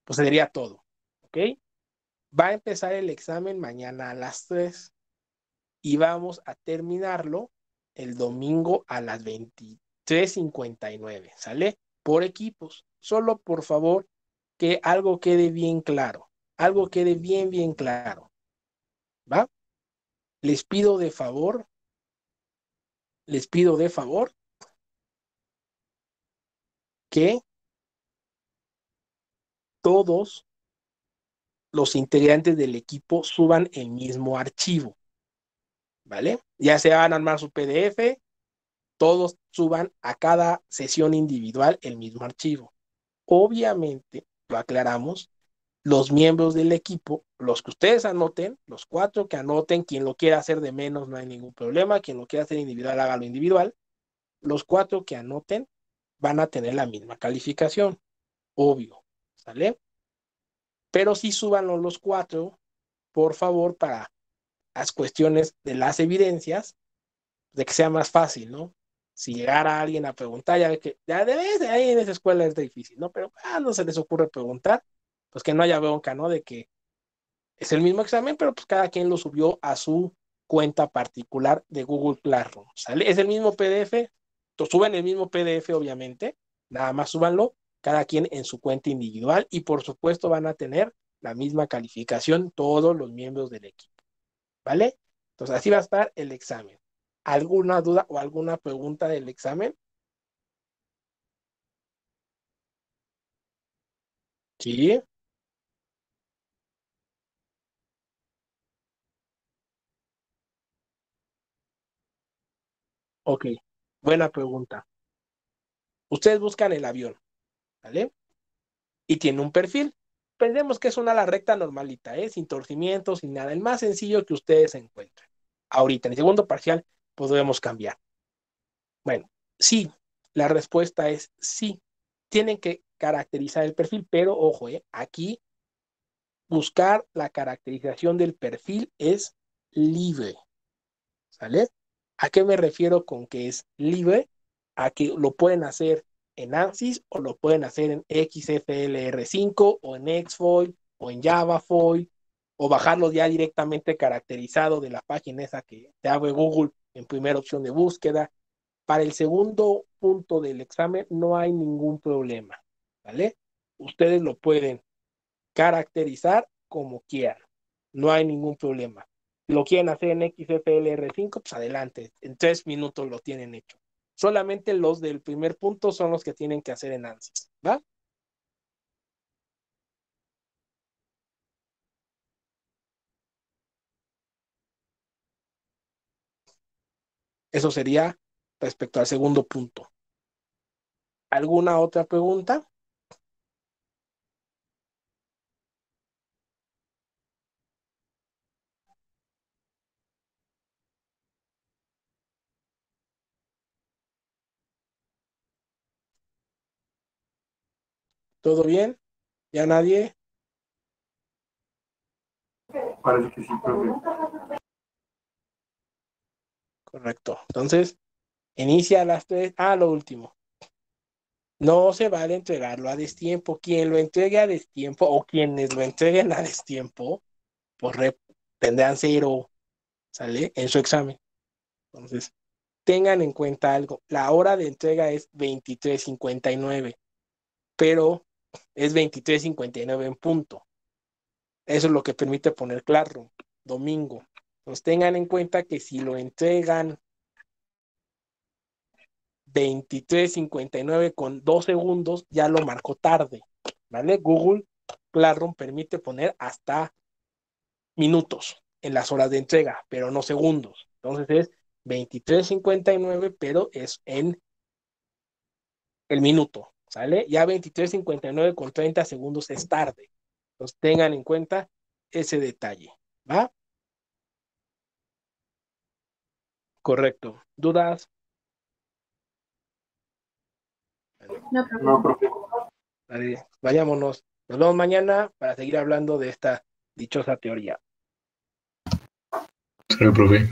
pues sería todo, ¿ok? Va a empezar el examen mañana a las 3 y vamos a terminarlo el domingo a las 23:59, ¿sale? Por equipos. Solo por favor que algo quede bien claro, algo quede bien, bien claro, ¿va? Les pido de favor que todos los integrantes del equipo suban el mismo archivo, ¿vale? Ya se van a armar su PDF, todos suban a cada sesión individual el mismo archivo. Obviamente, lo aclaramos, los miembros del equipo, los que ustedes anoten, los 4 que anoten, quien lo quiera hacer de menos no hay ningún problema, quien lo quiera hacer individual, hágalo individual. Los 4 que anoten van a tener la misma calificación, obvio, ¿sale? Pero sí súbanlo los 4, por favor, para las cuestiones de las evidencias, de que sea más fácil, ¿no? Si llegara alguien a preguntar, ya ve que ya de ahí en esa escuela es difícil, ¿no? Pero no se les ocurre preguntar, pues que no haya bronca, ¿no? De que es el mismo examen, pero pues cada quien lo subió a su cuenta particular de Google Classroom, ¿sale? Es el mismo PDF, suben el mismo PDF, obviamente, nada más súbanlo, cada quien en su cuenta individual y por supuesto van a tener la misma calificación todos los miembros del equipo, ¿vale? Entonces así va a estar el examen. ¿Alguna duda o alguna pregunta del examen? Sí, ok, buena pregunta. Ustedes buscan el avión, ¿vale? Y tiene un perfil. Pensemos que es una ala recta normalita, sin torcimientos, sin nada, el más sencillo que ustedes encuentren. Ahorita, en el segundo parcial, podremos cambiar. Bueno, sí, la respuesta es sí. Tienen que caracterizar el perfil, pero ojo, aquí buscar la caracterización del perfil es libre, ¿sale? ¿A qué me refiero con que es libre? A que lo pueden hacer en ANSYS o lo pueden hacer en XFLR5 o en Xfoil o en JavaFoil o bajarlo ya directamente caracterizado de la página esa que te abre Google en primera opción de búsqueda. Para el segundo punto del examen no hay ningún problema, ¿vale? Ustedes lo pueden caracterizar como quieran, no hay ningún problema. Si lo quieren hacer en XFLR5, pues adelante, en 3 minutos lo tienen hecho. Solamente los del primer punto son los que tienen que hacer en ANSYS, ¿va? Eso sería respecto al segundo punto. ¿Alguna otra pregunta? ¿Todo bien? ¿Ya nadie? Parece que sí, profe. Correcto. Entonces, inicia a las 3. Lo último. No se vale entregarlo a destiempo. Quien lo entregue a destiempo o quienes lo entreguen a destiempo, pues tendrán 0, ¿sale? En su examen. Entonces, tengan en cuenta algo. La hora de entrega es 23:59, pero es 23:59 en punto. Eso es lo que permite poner Classroom, domingo. Entonces, tengan en cuenta que si lo entregan 23:59 con 2 segundos, ya lo marcó tarde, ¿vale? Google Classroom permite poner hasta minutos en las horas de entrega, pero no segundos. Entonces es 23:59, pero es en el minuto, ¿sale? Ya 23:59 con 30 segundos es tarde. Entonces tengan en cuenta ese detalle, ¿va? Correcto. ¿Dudas? No, profe. Vale, vayámonos. Nos vemos mañana para seguir hablando de esta dichosa teoría. Claro, profe.